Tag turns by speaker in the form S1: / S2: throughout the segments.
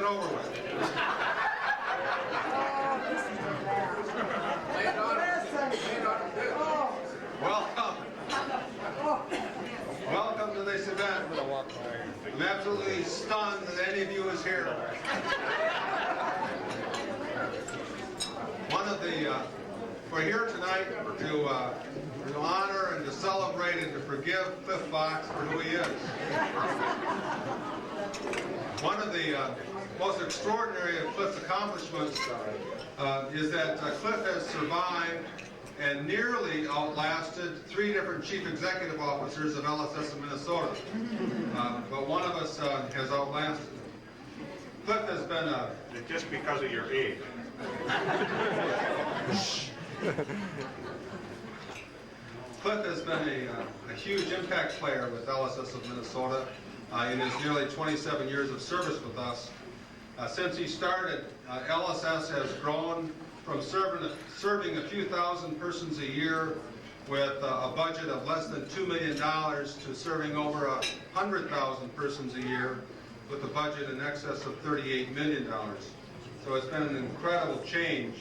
S1: over with. Welcome. Welcome to this event. I'm absolutely stunned that any of you is here. We're here tonight to honor and to celebrate and to forgive Cliff Fox for who he is. One of the most extraordinary of Cliff's accomplishments is that Cliff has survived and nearly outlasted 3 different chief executive officers of LSS of Minnesota. But one of us has outlasted. Cliff has been a...
S2: Just because of your age.
S1: Cliff has been a huge impact player with LSS of Minnesota in his nearly 27 years of service with us. Since he started, LSS has grown from serving a few thousand persons a year with a budget of less than $2 million to serving over 100,000 persons a year with a budget in excess of $38 million. So it's been an incredible change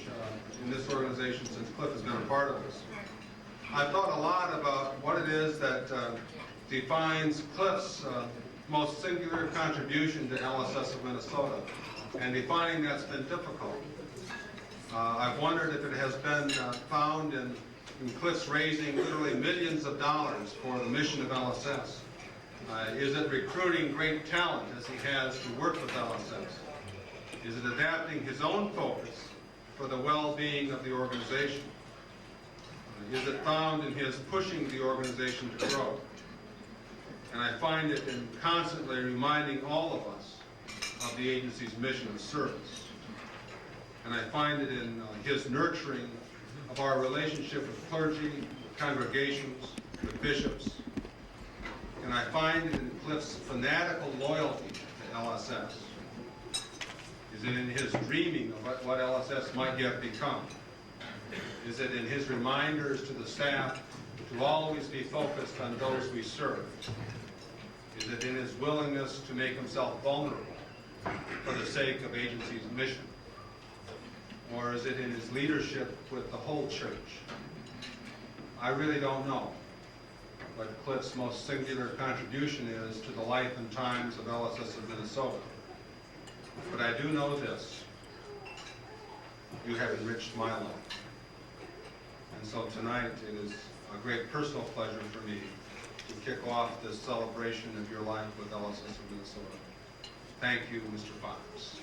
S1: in this organization since Cliff has been a part of this. I've thought a lot about what it is that defines Cliff's most singular contribution to LSS of Minnesota, and defining that's been difficult. I've wondered if it has been found in Cliff's raising literally millions of dollars for the mission of LSS. Is it recruiting great talent as he has to work with LSS? Is it adapting his own focus for the well-being of the organization? Is it found in his pushing the organization to grow? And I find it in constantly reminding all of us of the agency's mission of service. And I find it in his nurturing of our relationship with clergy, with congregations, with bishops. And I find it in Cliff's fanatical loyalty to LSS. Is it in his dreaming of what LSS might yet become? Is it in his reminders to the staff to always be focused on those we serve? Is it in his willingness to make himself vulnerable for the sake of agency's mission? Or is it in his leadership with the whole church? I really don't know what Cliff's most singular contribution is to the life and times of LSS of Minnesota. But I do know this: you have enriched my life. And so tonight it is a great personal pleasure for me to kick off this celebration of your life with LSS of Minnesota. Thank you, Mr. Fox.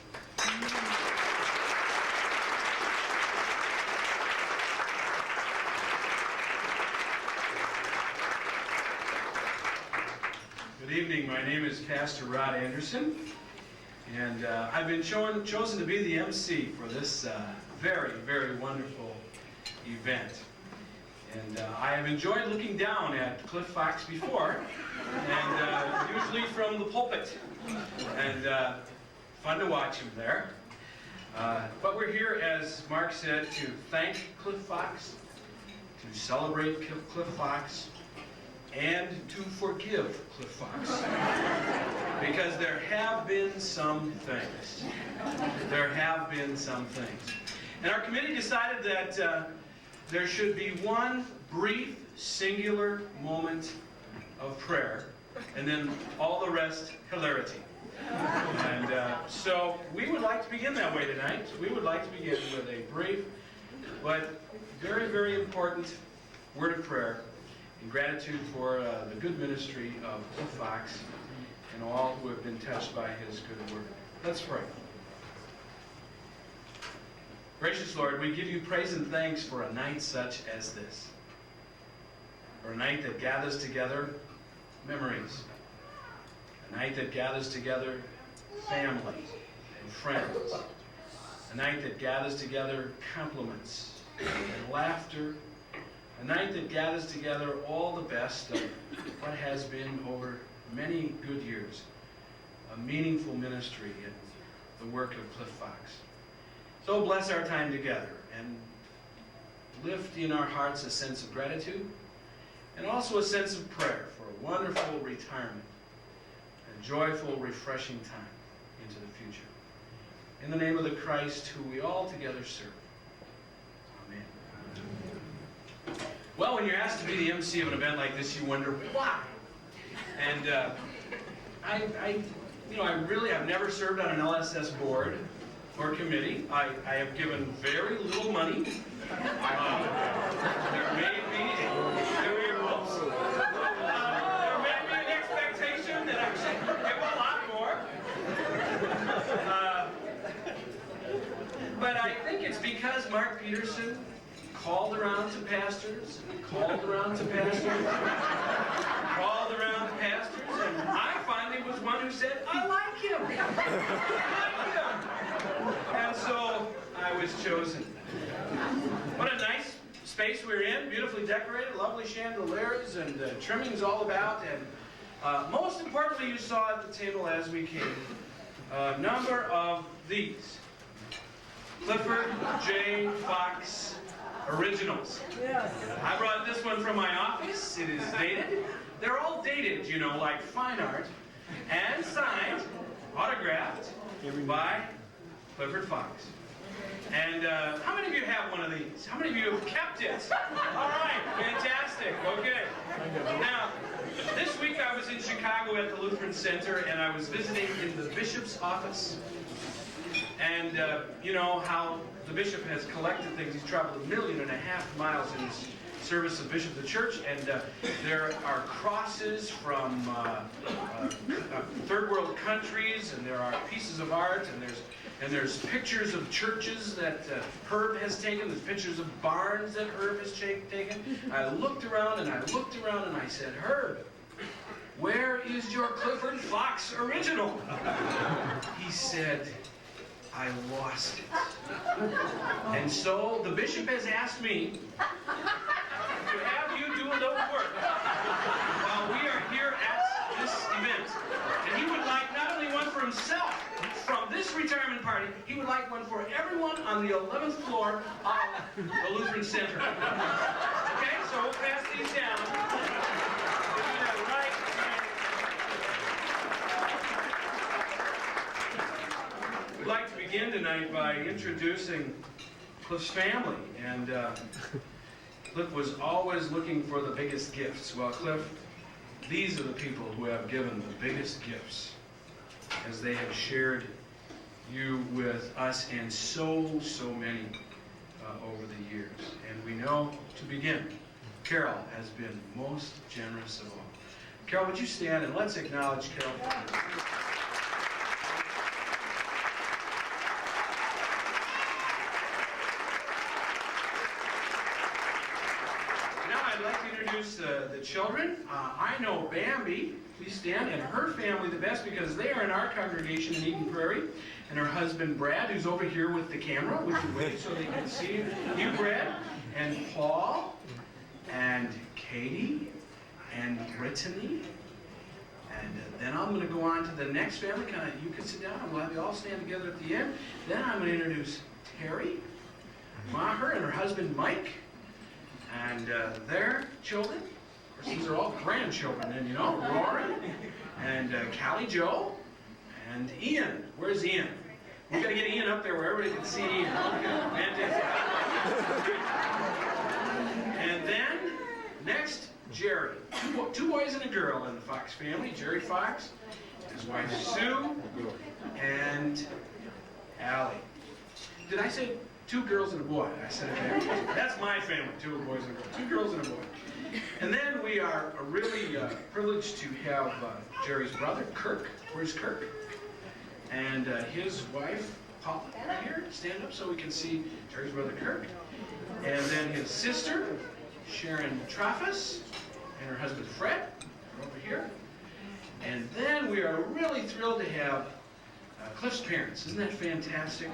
S3: Good evening. My name is Pastor Rod Anderson, and I've been chosen to be the MC for this very, very wonderful event. And I have enjoyed looking down at Cliff Fox before, and usually from the pulpit, and fun to watch him there. But we're here, as Mark said, to thank Cliff Fox, to celebrate Cliff Fox, and to forgive Cliff Fox. Because there have been some things. There have been some things. And our committee decided that there should be one brief, singular moment of prayer, and then all the rest, hilarity. And so we would like to begin that way tonight. We would like to begin with a brief, but very, very important word of prayer in gratitude for the good ministry of Cliff Fox and all who have been touched by his good work. Let's pray. Gracious Lord, we give you praise and thanks for a night such as this. For a night that gathers together memories. A night that gathers together family and friends. A night that gathers together compliments and laughter. A night that gathers together all the best of what has been over many good years a meaningful ministry in the work of Cliff Fox. So bless our time together and lift in our hearts a sense of gratitude and also a sense of prayer for a wonderful retirement, a joyful, refreshing time into the future. in the name of the Christ who we all together serve. Amen. Well, when you're asked to be the MC of an event like this, you wonder why. And I've never served on an LSS board or committee. I have given very little money. There may be an expectation that I should give a lot more. But I think it's because Mark Peterson called around to pastors, and I finally was one who said, I like him. And so I was chosen. What a nice space we're in, beautifully decorated, lovely chandeliers and trimmings all about. And most importantly, you saw at the table as we came, a number of these. Clifford J. Fox Originals. Yes. I brought this one from my office. It is dated. They're all dated, you know, like fine art. And signed, autographed by Clifford Fox. And how many of you have one of these? How many of you have kept it? All right, fantastic. Okay. Now, this week I was in Chicago at the Lutheran Center, and I was visiting in the bishop's office. And you know how the bishop has collected things. He's traveled 1.5 million miles in his service of bishop of the church, and there are crosses from third world countries, and there are pieces of art, and there's pictures of churches that Herb has taken. There's pictures of barns that Herb has taken. I looked around and I said, Herb, where is your Clifford Fox original? He said, I lost it. And so the bishop has asked me to have you do a little work while we are here at this event. And he would like not only one for himself from this retirement party, he would like one for everyone on the 11th floor of the Lutheran Center. Okay, so we'll pass these down. We'd like to begin tonight by introducing Cliff's family. And Cliff was always looking for the biggest gifts. Well, Cliff, these are the people who have given the biggest gifts as they have shared you with us and so many over the years. And we know, to begin, Carol has been most generous of all. Carol, would you stand and let's acknowledge Carol. The children. I know Bambi, please stand, and her family the best because they are in our congregation in Eden Prairie, and her husband Brad, who's over here with the camera. Would you wait so they can see you, Brad, and Paul, and Katie, and Brittany, and then I'm going to go on to the next family. You can sit down, and we'll have you all stand together at the end. Then I'm going to introduce Terry Maher and her husband Mike, and their children. Of course, these are all grandchildren, and you know, Rory, and Callie Joe, and Ian. Where's Ian? We've got to get Ian up there where everybody can see Ian. Fantastic. And then, next, Jerry. Two boys and a girl in the Fox family. Jerry Fox, his wife Sue, and Allie. Did I say 2 girls and a boy? I said it there. That's my family, 2 boys and a girl. 2 girls and a boy. And then we are really privileged to have Jerry's brother, Kirk. Where's Kirk? And his wife, Paula, right here. Stand up so we can see Jerry's brother, Kirk. And then his sister, Sharon Traffus, and her husband, Fred, over here. And then we are really thrilled to have Cliff's parents. Isn't that fantastic?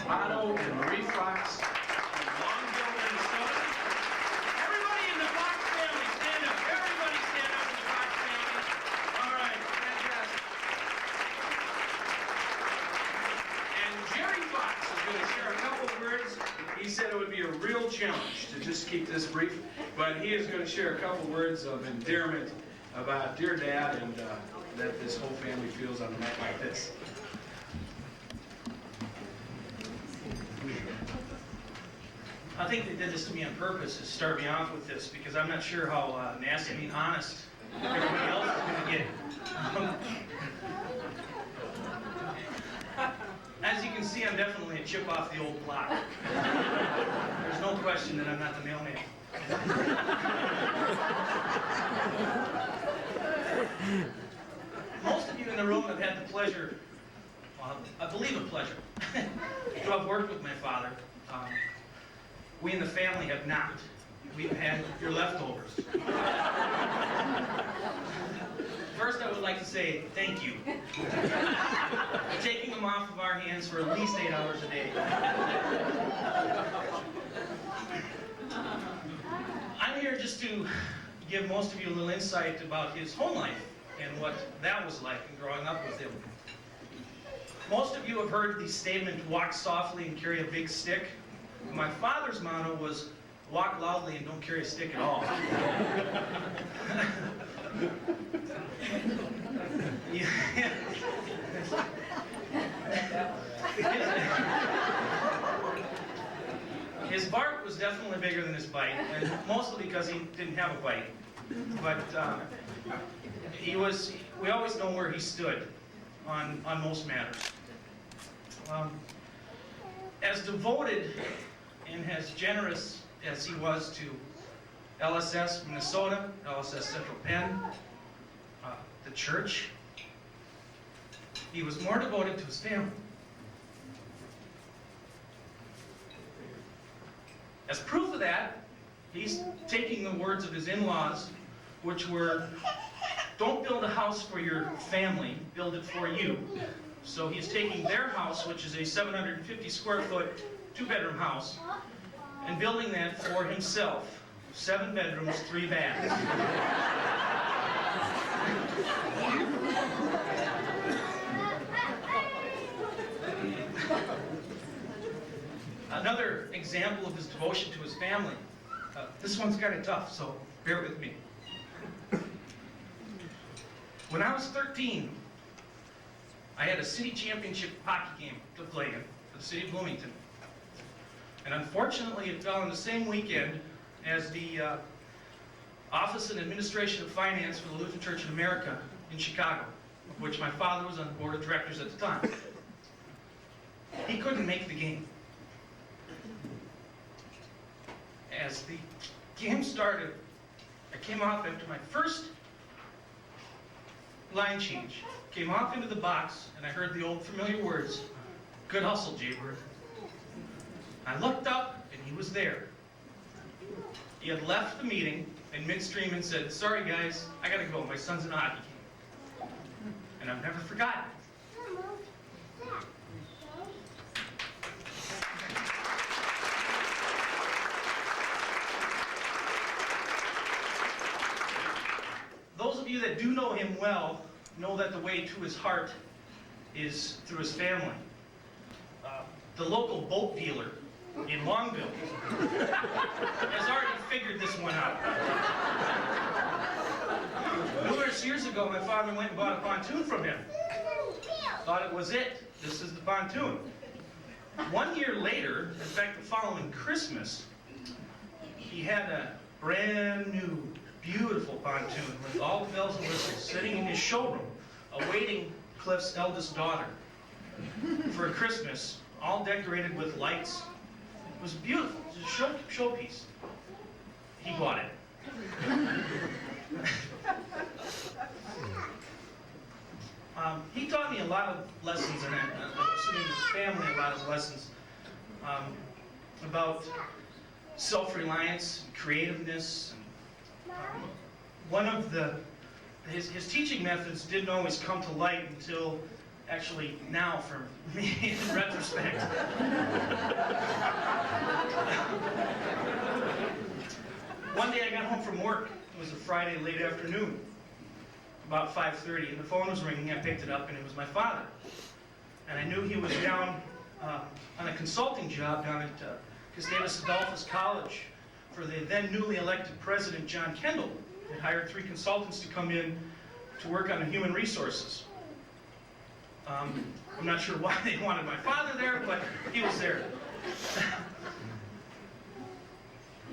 S3: Otto and Marie Fox from Longville, Minnesota. Everybody in the Fox family, stand up. Everybody stand up in the Fox family. All right, fantastic. And Jerry Fox is going to share a couple of words. He said it would be a real challenge to just keep this brief, but he is going to share a couple of words of endearment about dear Dad and that this whole family feels on a night like this.
S4: think they did this to me on purpose, to start me off with this, because I'm not sure how nasty and honest everybody else is going to get. As you can see, I'm definitely a chip off the old block. There's no question that I'm not the mailman. Most of you in the room have had the pleasure, well, I believe a pleasure, to have worked with my father. We in the family have not. We've had your leftovers. First, I would like to say thank you for taking them off of our hands for at least 8 hours a day. I'm here just to give most of you a little insight about his home life and what that was like in growing up with him. Most of you have heard the statement, walk softly and carry a big stick. My father's motto was, walk loudly and don't carry a stick at all. His bark was definitely bigger than his bite, and mostly because he didn't have a bite. But we always know where he stood on most matters. As devoted and as generous as he was to LSS Minnesota, LSS Central Penn, the church, he was more devoted to his family. As proof of that, he's taking the words of his in-laws, which were, don't build a house for your family, build it for you. So he's taking their house, which is a 750 square foot, 2-bedroom house, and building that for himself. 7 bedrooms, 3 baths. Another example of his devotion to his family. This one's kind of tough, so bear with me. When I was 13, I had a city championship hockey game to play in for the city of Bloomington. And unfortunately, it fell on the same weekend as the Office and Administration of Finance for the Lutheran Church in America in Chicago, of which my father was on the board of directors at the time. He couldn't make the game. As the game started, I came off after my first line change, came off into the box, and I heard the old familiar words, "Good hustle, Jaybird." I looked up, and he was there. He had left the meeting in midstream and said, "Sorry guys, I gotta go, my son's in a hockey game." And I've never forgotten it. Those of you that do know him well know that the way to his heart is through his family. The local boat dealer in Longville has already figured this one out. Numerous years ago, my father went and bought a pontoon from him. Thought it was it. This is the pontoon. 1 year later, in fact, the following Christmas, he had a brand new, beautiful pontoon with all the bells and whistles sitting in his showroom, awaiting Cliff's eldest daughter for a Christmas, all decorated with lights. It was beautiful. It was a showpiece. He bought it. He taught me a lot of lessons, and sitting with family, a lot of lessons about self-reliance, creativeness. One of his teaching methods didn't always come to light until actually now, for me, in retrospect. One day I got home from work. It was a Friday late afternoon, about 5:30, and the phone was ringing. I picked it up, and it was my father. And I knew he was down on a consulting job down at Gustavus Adolphus College for the then newly elected president, John Kendall. They hired 3 consultants to come in to work on the human resources. I'm not sure why they wanted my father there, but he was there.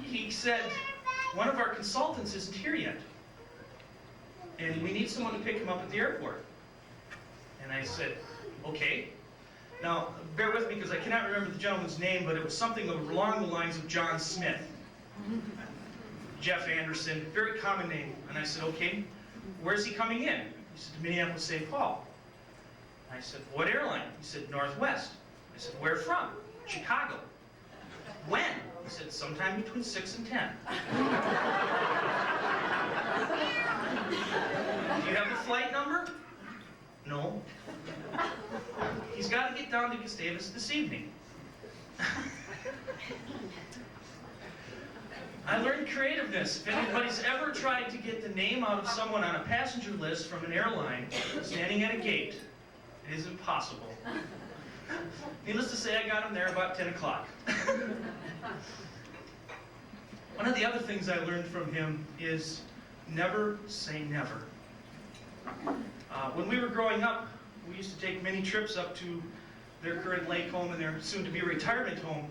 S4: he said, one of our consultants isn't here yet. And we need someone to pick him up at the airport. And I said, okay. Now, bear with me because I cannot remember the gentleman's name, but it was something along the lines of John Smith. Jeff Anderson, very common name. And I said, okay, where's he coming in? He said, to Minneapolis, St. Paul. I said, what airline? He said, Northwest. I said, where from? Chicago. When? He said, sometime between 6 and 10. Do you have the flight number? No. He's got to get down to Gustavus this evening. I learned creativeness. If anybody's ever tried to get the name out of someone on a passenger list from an airline standing at a gate, it is impossible. Needless to say, I got him there about 10 o'clock. One of the other things I learned from him is never say never. When we were growing up, we used to take many trips up to their current lake home and their soon-to-be retirement home.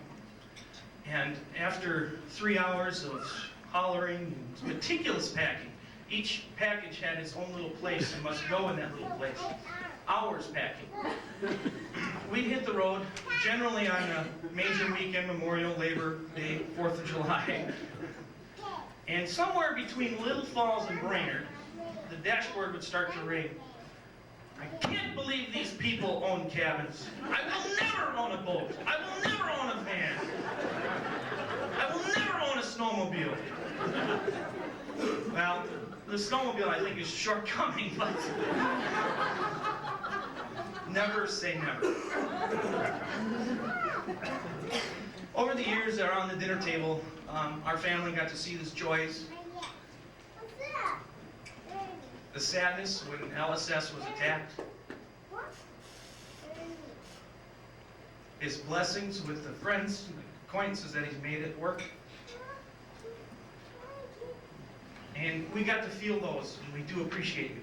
S4: And after 3 hours of hollering and meticulous packing, each package had its own little place and must go in that little place. Hours packing. We'd hit the road, generally on a major weekend, Memorial, Labor Day, 4th of July. And somewhere between Little Falls and Brainerd, the dashboard would start to ring. I can't believe these people own cabins. I will never own a boat. I will never own a van. I will never own a snowmobile. Well, the snowmobile I think is shortcoming, but never say never. Over the years around the dinner table, our family got to see the joys, the sadness when LSS was attacked, his blessings with the friends and acquaintances that he's made at work. And we got to feel those, and we do appreciate you.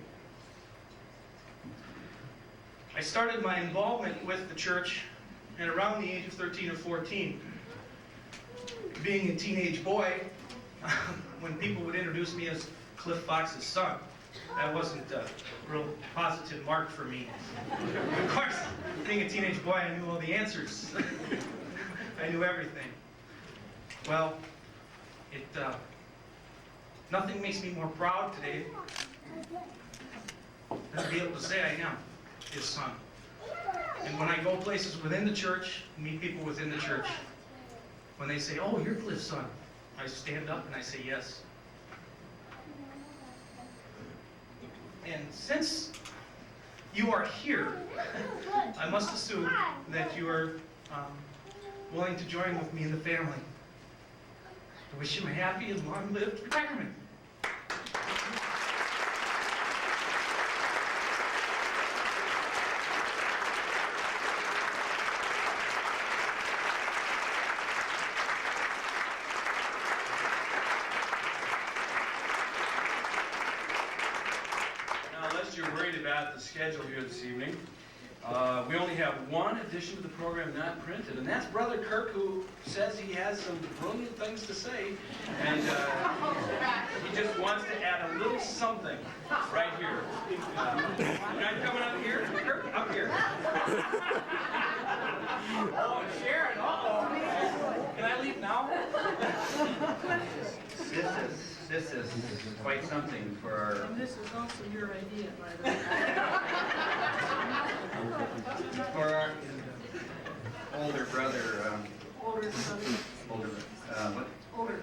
S4: I started my involvement with the church at around the age of 13 or 14. Being a teenage boy, when people would introduce me as Cliff Fox's son, that wasn't a real positive mark for me. Of course, being a teenage boy, I knew all the answers. I knew everything. Well, nothing makes me more proud today than to be able to say I am his son. And when I go places within the church, meet people within the church, when they say, oh, you're Cliff's son, I stand up and I say yes. And since you are here, I must assume that you are willing to join with me in the family. I wish you a happy and long-lived retirement.
S3: You're worried about the schedule here this evening. We only have one edition of the program not printed, and that's Brother Kirk, who says he has some brilliant things to say, and he just wants to add a little something right here. Can I come up here? Kirk, up here. Oh, Sharon, uh-oh. Can I leave now?
S5: This is quite something for our...
S6: And this is also your idea, by the way.
S5: For our older brother,
S6: Older son.
S5: what?
S6: Older.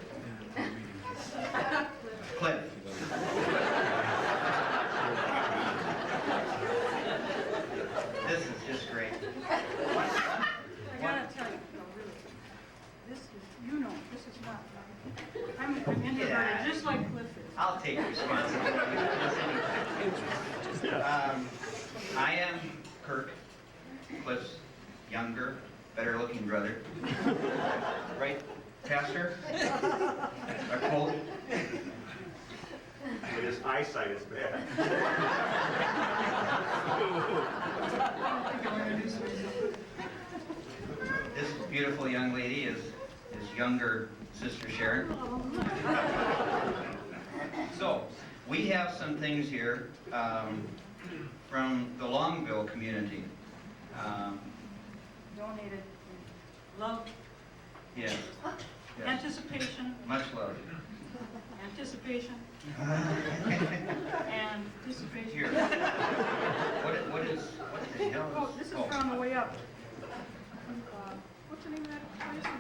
S5: Cliff. This is just great.
S6: I gotta tell you, no, really, this is, this is not right. I'm introverted,
S5: Yeah.
S6: just like Cliff is.
S5: I'll take responsibility. I am Kirk, Cliff's younger, better-looking brother. Right, Pastor? A quote?
S2: But his eyesight is bad.
S5: This beautiful young lady is younger Sister Sharon. So, we have some things here from the Longville community.
S6: Donated love,
S5: Yes, yes,
S6: anticipation,
S5: much love.
S6: anticipation, and anticipation.
S5: Here. What the hell
S6: Oh, this is
S5: oh,
S6: from the way up. What's the name of that place?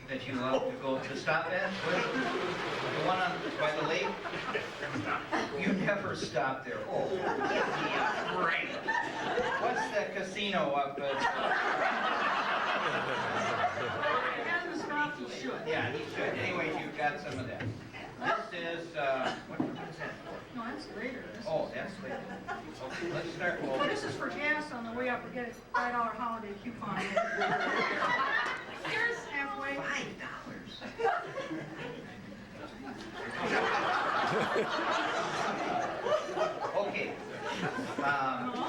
S5: that you love to go to stop at? The one on, by the lake? You never stop there. Oh, yeah, great. What's the casino up at?
S6: If it hasn't stopped, you should.
S5: Yeah, you should. Anyways, you've got some of that. This is, what is that?
S6: No, that's later. This
S5: Oh, that's like, okay, let's start.
S6: is- Oh, this is for gas on the way up. We get a $5 holiday coupon. Here's halfway.
S5: $5. Okay.
S6: No, no.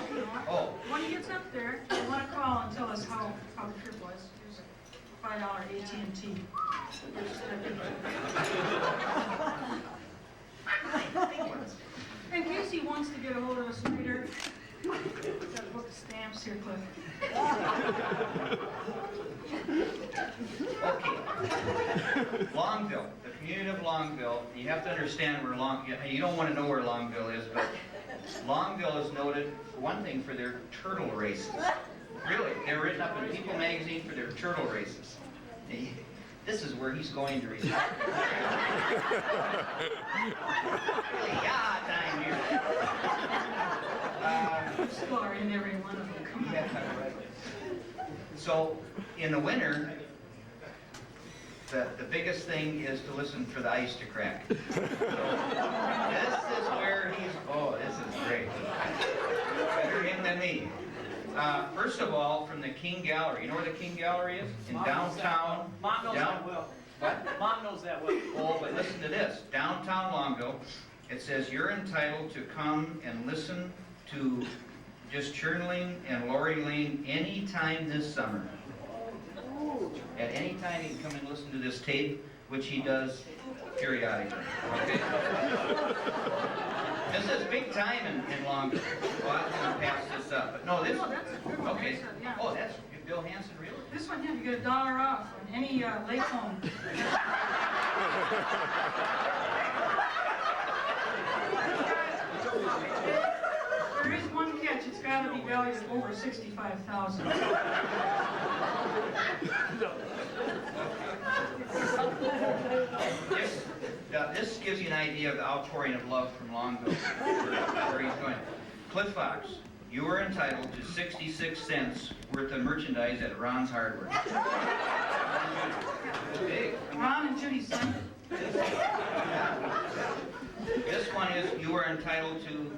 S5: Oh.
S6: When he gets up there, you want to call and tell us how the trip was. Here's a $5 AT&T. In case he wants to get a hold of us later, got a book of stamps here, Cliff.
S5: Okay. Longville, the community of Longville, you have to understand where you don't want to know where Longville is, but Longville is noted, for one thing, for their turtle races. Really, they're written up in People magazine for their turtle races. This is where he's going to retire. Really, time here.
S6: Still are in every one of them. Come on.
S5: Yeah, right. So, in the winter, the biggest thing is to listen for the ice to crack. So, this is where this is great. Better him than me. First of all, from the King Gallery. You know where the King Gallery is? In downtown.
S7: Mom knows that well.
S5: What?
S7: Mom knows that well.
S5: Oh, but listen to this. Downtown Longville, it says you're entitled to come and listen to just Churnling and Lori Lane anytime this summer. At any time he can come and listen to this tape, which he does periodically. Okay? This is big time in Longville. Well, I'm going to pass this up. But no, this.
S6: No, that's a good one.
S5: Okay.
S6: That's a- yeah.
S5: Oh, that's Bill Hansen, really?
S6: This one here, you get $1 off on any lake home. There is one catch, it's gotta be valued at over $65,000.
S5: This gives you an idea of the outpouring of love from Longville, where he's going. Cliff Fox, you are entitled to 66 cents worth of merchandise at Ron's Hardware. Big.
S6: Ron and Judy signed it.
S5: This one is, you are entitled to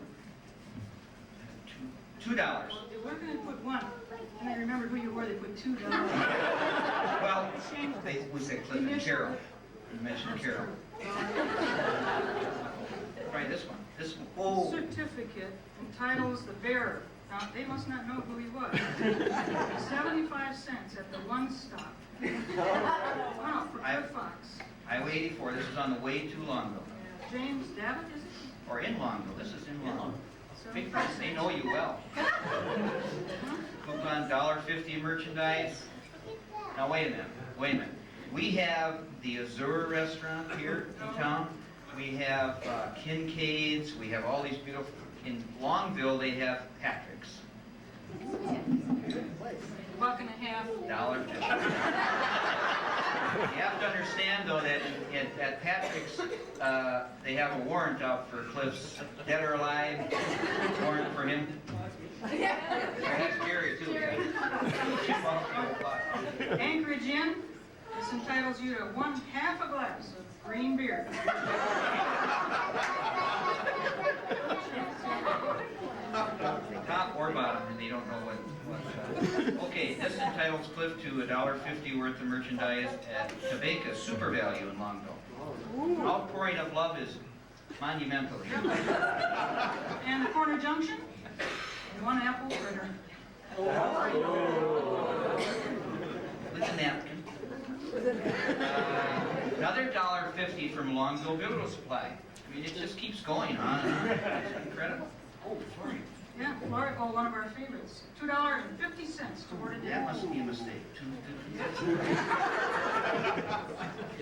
S5: $2.
S6: We're gonna put one, and I remembered who you were, they put $2.
S5: Well, we said Cliff and Carol. You mentioned Carol. Right, this one. This one. Oh.
S6: Certificate entitles the bearer. Now, they must not know who he was. 75 cents at the one stop. Wow, for Cliff Fox.
S5: Highway 84, this is on the way to Longville.
S6: James Davitt, is it?
S5: Or in Longville, this is in Longville. Big
S6: 75
S5: friends, they know you well. Coupon $1.50 merchandise. Now wait a minute. We have the Azure restaurant here in town. We have Kincaid's, we have all these beautiful, in Longville they have Patrick's.
S6: $1.50.
S5: $1.50. You have to understand though that at Patrick's, they have a warrant out for Cliff's dead or alive, warrant for him. That's Gary too.
S6: Anchorage Inn, this entitles you to 1/2 a glass of green beer.
S5: Top or bottom, and they don't know what. Okay, this entitles Cliff to $1.50 worth of merchandise at Tobacco Super Value in Longville. Outpouring of love is monumental here.
S6: And the Corner Junction, 1 apple fritter.
S5: With a napkin. Another $1.50 from Longville Building Supply. I mean, it just keeps going on and on. It's incredible. Oh, sorry.
S6: Yeah, Florida, oh, one of our favorites. $2.50 toward
S5: That must be a mistake.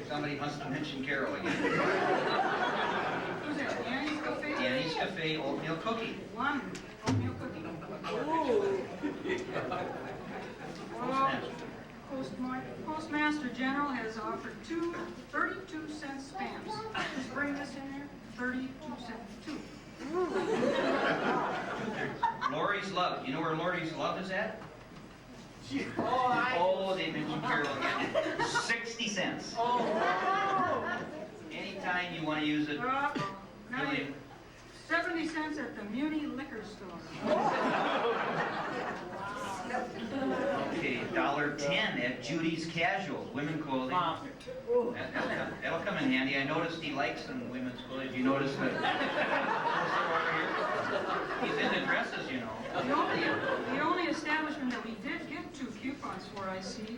S5: Somebody must have mentioned Carol again.
S6: Who's that, Annie's Cafe?
S5: Danny's Cafe oatmeal cookie.
S6: One oatmeal cookie. Well, Postmaster General has offered 32-cent stamps. Just bring this in there, 32 cents, two.
S5: Lori's Love. You know where Lori's Love is at? Oh, they mentioned Carol again. 60 cents. Anytime you want to use it, really.
S6: 70 cents at the Muni Liquor Store.
S5: Okay, $1.10 at Judy's Casuals, women clothing. That'll come in handy. I noticed he likes some women's clothing. You notice that? He's into dresses, you know.
S6: The only establishment that we did get 2 coupons for, I see,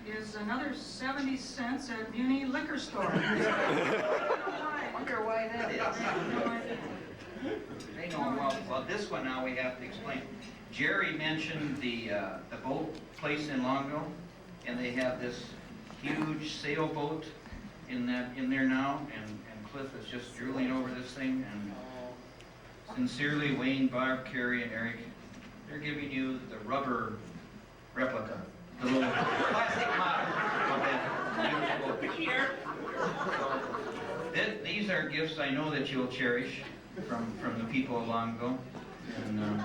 S6: is another 70 cents at Muni Liquor Store. I
S5: Wonder why that is.
S6: have no idea.
S5: They know well, this one now we have to explain. Jerry mentioned the boat place in Longville, and they have this huge sailboat in there now, and Cliff is just drooling over this thing. And sincerely, Wayne, Barb, Carrie, and Eric, they're giving you the rubber replica, the little plastic model of that beautiful boat. These are gifts I know that you'll cherish from the people of Longville, and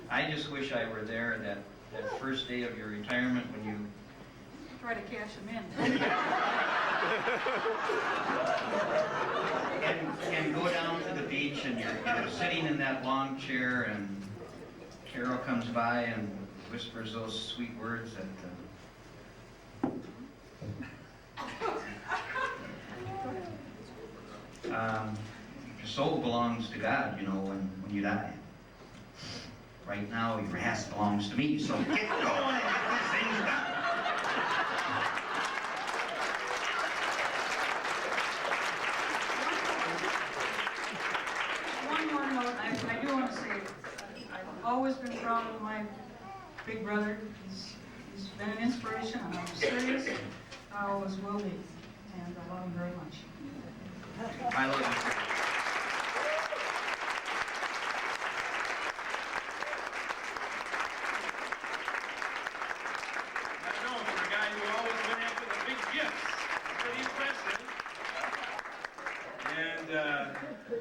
S5: I just wish I were there that first day of your retirement when you
S6: Try to cash them in.
S5: and go down to the beach and you're sitting in that long chair and Carol comes by and whispers those sweet words that your soul belongs to God, you know, when you die. Right now, your ass belongs to me, so get going and get this thing done.
S6: One more note, I do want to say, I've always been proud of my big brother. He's been an inspiration, and I'm serious. I always will be, and I love him very much.
S5: I love you.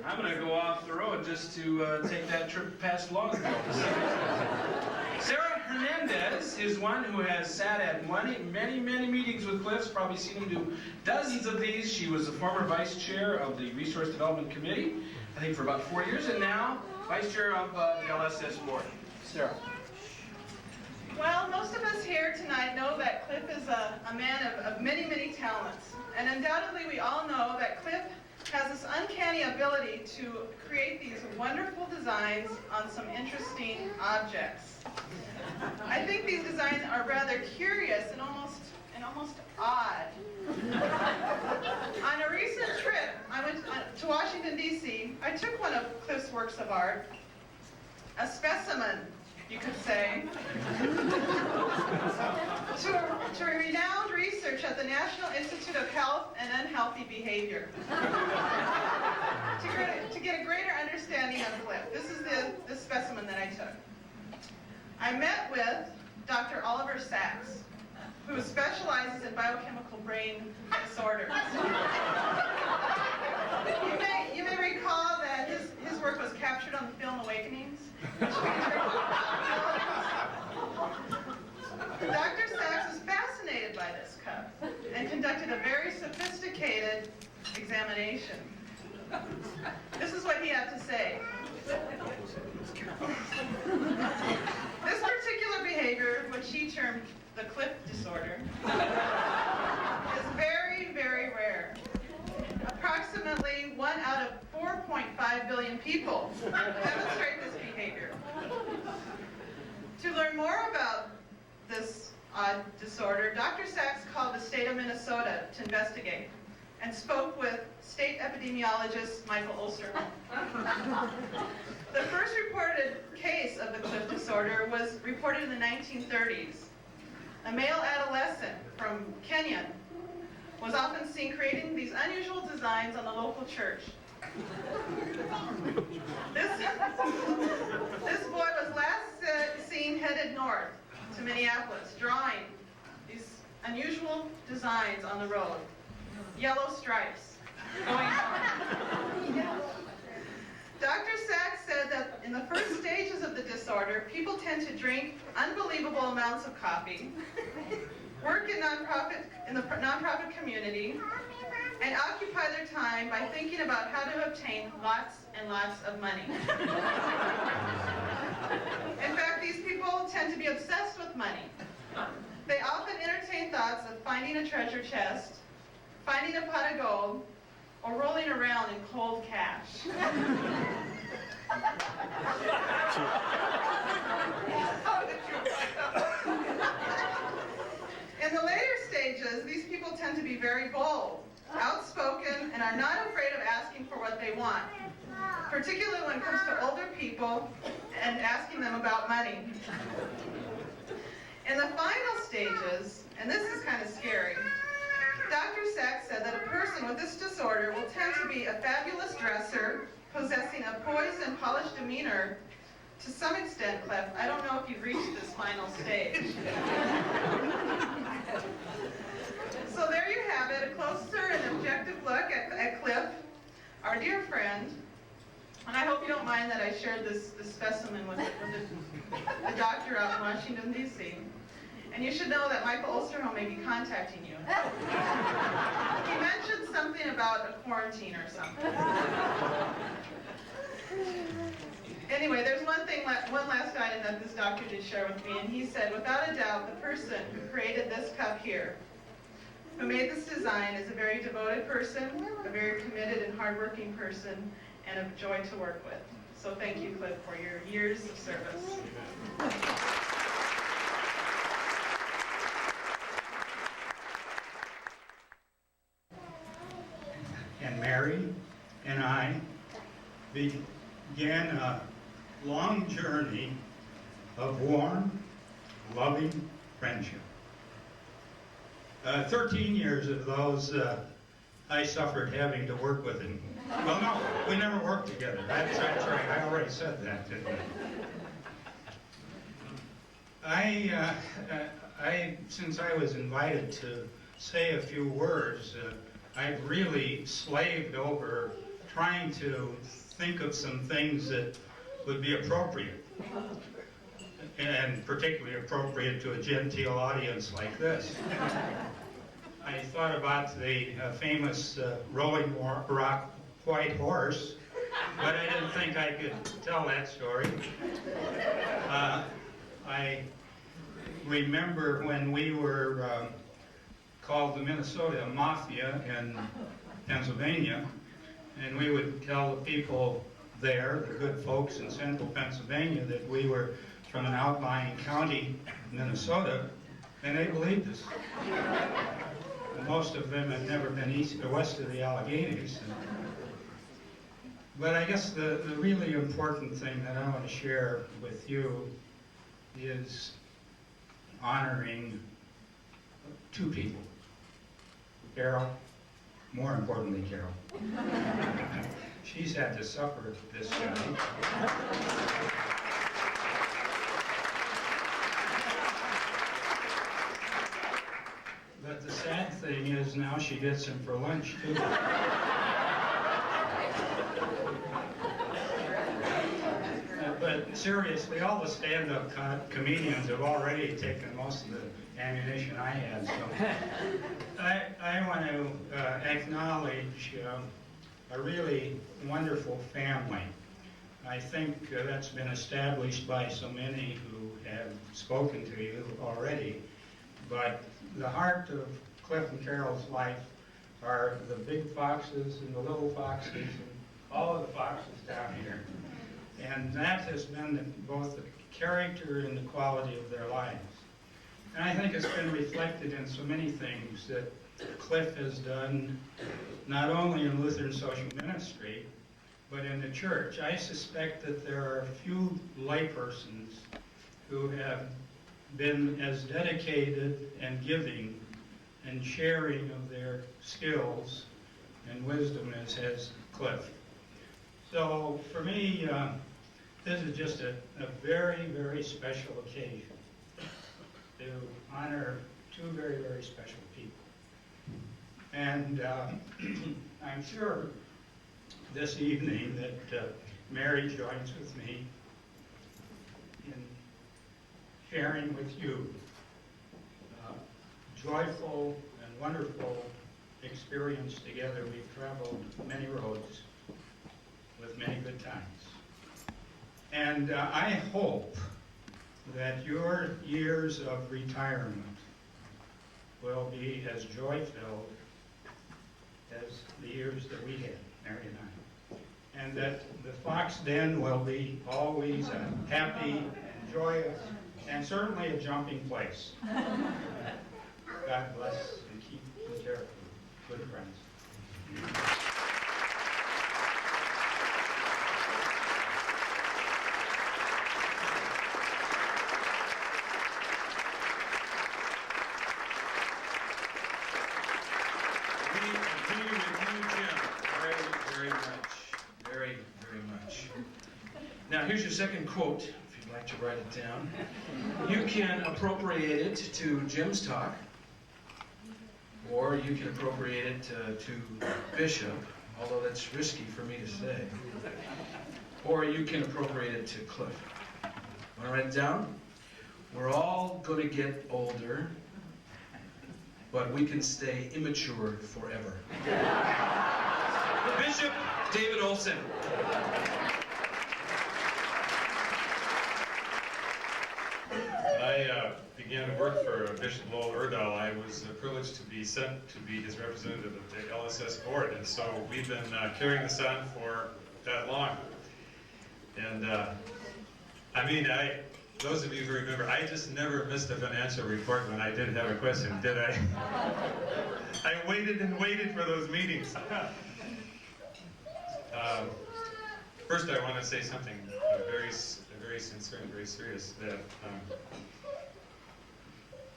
S3: I'm going to go off the road just to take that trip past Longville. Sarah Hernandez is one who has sat at many meetings with Cliffs, probably seen him do dozens of these. She was the former vice chair of the Resource Development Committee, I think for about 4 years, and now vice chair of the LSS board. Sarah.
S8: Well, most of us here tonight know that Cliff is a man of many talents. And undoubtedly we all know that Cliff has this uncanny ability to create these wonderful designs on some interesting objects. I think these designs are rather curious and almost odd. On a recent trip, I went to Washington, D.C. I took one of Cliff's works of art, a specimen, you could say, to a renowned research at the National Institute of Health and Unhealthy Behavior to get a greater understanding of Cliff. This is the specimen that I took. I met with Dr. Oliver Sacks, who specializes in biochemical brain disorders. You may recall that his work was captured on the film Awakenings. Dr. Sacks was fascinated by this cup and conducted a very sophisticated examination. This is what he had to say. This particular behavior, which he termed the Cliff disorder, is very rare. Approximately 1 out of 4.5 billion people demonstrate this behavior. To learn more about this disorder, Dr. Sachs called the state of Minnesota to investigate and spoke with state epidemiologist Michael Osterholm. The first reported case of the Cliff disorder was reported in the 1930s. A male adolescent from Kenya was often seen creating these unusual designs on the local church. This boy was last seen headed north to Minneapolis, drawing these unusual designs on the road. Yellow stripes going on. Dr. Sachs said that in the first stages of the disorder, people tend to drink unbelievable amounts of coffee, work in the nonprofit community, and occupy their time by thinking about how to obtain lots and lots of money. In fact, these people tend to be obsessed with money. They often entertain thoughts of finding a treasure chest, finding a pot of gold, or rolling around in cold cash. In the later stages, these people tend to be very bold, outspoken, and are not afraid of asking for what they want, particularly when it comes to older people and asking them about money. In the final stages, and this is kind of scary, Dr. Sachs said that a person with this disorder will tend to be a fabulous dresser, possessing a poised and polished demeanor. To some extent, Cliff, I don't know if you've reached this final stage. So there you have it, a closer and objective look at Cliff, our dear friend. And I hope you don't mind that I shared this specimen with the doctor out in Washington, D.C. And you should know that Michael Osterholm may be contacting you. He mentioned something about a quarantine or something. Anyway, there's one last item that this doctor did share with me, and he said, without a doubt, the person who created this cup here, who made this design, is a very devoted person, a very committed and hardworking person, and a joy to work with. So thank you, Cliff, for your years of service.
S9: And Mary and I began a long journey of warm, loving friendship. 13 years of those I suffered having to work with him. Well, no, we never worked together. That's right. I already said that, didn't I? Since I was invited to say a few words, I've really slaved over trying to think of some things that would be appropriate, and particularly appropriate to a genteel audience like this. I thought about the famous Rolling Rock White Horse, but I didn't think I could tell that story. I remember when we were called the Minnesota Mafia in Pennsylvania, and we would tell the people there, the good folks in central Pennsylvania, that we were from an outlying county, Minnesota, and they believed us. And most of them had never been east or west of the Alleghenies. But I guess the really important thing that I want to share with you is honoring two people. Carol, more importantly, Carol. She's had to suffer this journey. But the sad thing is now she gets him for lunch, too. But seriously, all the stand-up comedians have already taken most of the ammunition I had. So I want to acknowledge a really wonderful family. I think that's been established by so many who have spoken to you already. But the heart of Cliff and Carol's life are the big foxes and the little foxes and all of the foxes down here. And that has been both the character and the quality of their lives. And I think it's been reflected in so many things that Cliff has done, not only in Lutheran social ministry, but in the church. I suspect that there are few laypersons who have been as dedicated and giving and sharing of their skills and wisdom as has Cliff. So for me, this is just a very, very special occasion to honor two very, very special people. And I'm sure this evening that Mary joins with me in sharing with you joyful and wonderful experience together. We've traveled many roads with many good times. And I hope that your years of retirement will be as joy-filled as the years that we had, Mary and I. And that the Fox Den will be always a happy and joyous and certainly a jumping place. God bless and keep you careful, good friends.
S3: We agree with you, Jim, very, very much. Very, very much. Now, here's your second quote, if you'd like to write it down. You can appropriate it to Jim's talk, or you can appropriate it to Bishop, although that's risky for me to say. Or you can appropriate it to Cliff. Want to write it down? We're all going to get older, but we can stay immature forever. Bishop David Olson.
S10: When I began to work for Bishop Lowell Erdahl, I was privileged to be sent to be his representative of the LSS board, and so we've been carrying this on for that long. And I mean, those of you who remember, I just never missed a financial report when I did have a question, did I? I waited and waited for those meetings. First, I want to say something very sincere and very serious. That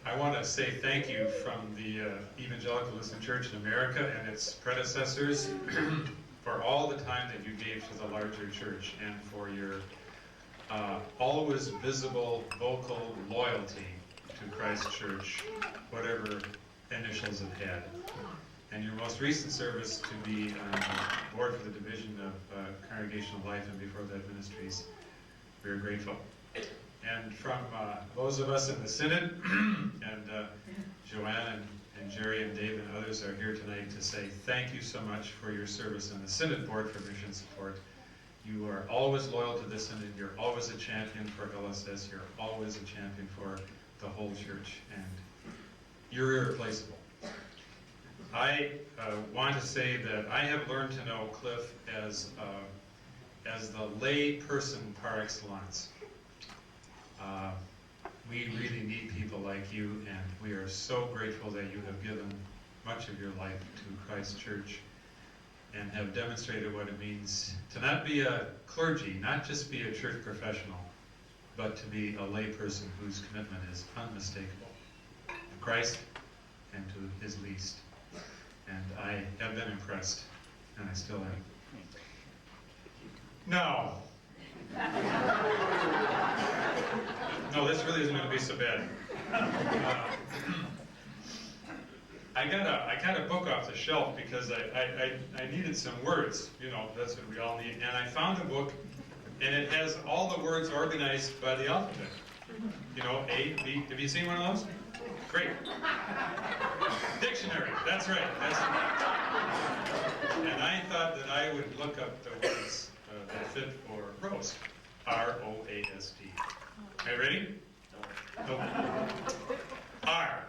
S10: I want to say thank you from the Evangelical Lutheran Church in America and its predecessors for all the time that you gave to the larger church and for your always visible, vocal loyalty to Christ Church, whatever initials it had. And your most recent service to be on the board for the Division of Congregational Life and Before That Ministries. We're grateful. And from those of us in the Synod, and Joanne and Jerry and Dave and others are here tonight to say thank you so much for your service on the Synod Board for Mission Support. You are always loyal to the Synod. You're always a champion for LSS. You're always a champion for the whole church, and you're irreplaceable. I want to say that I have learned to know Cliff as the lay person par excellence. We really need people like you, and we are so grateful that you have given much of your life to Christ Church and have demonstrated what it means to not be a clergy, not just be a church professional, but to be a lay person whose commitment is unmistakable to Christ and to his least. And I have been impressed, and I still am. Now, no, this really isn't going to be so bad. I got a book off the shelf because I needed some words. You know, that's what we all need. And I found a book, and it has all the words organized by the alphabet. You know, A, B. Have you seen one of those? Great. Dictionary. That's right. And I thought that I would look up the words that fit for roast. R-O-A-S-T. Are you ready? No. R.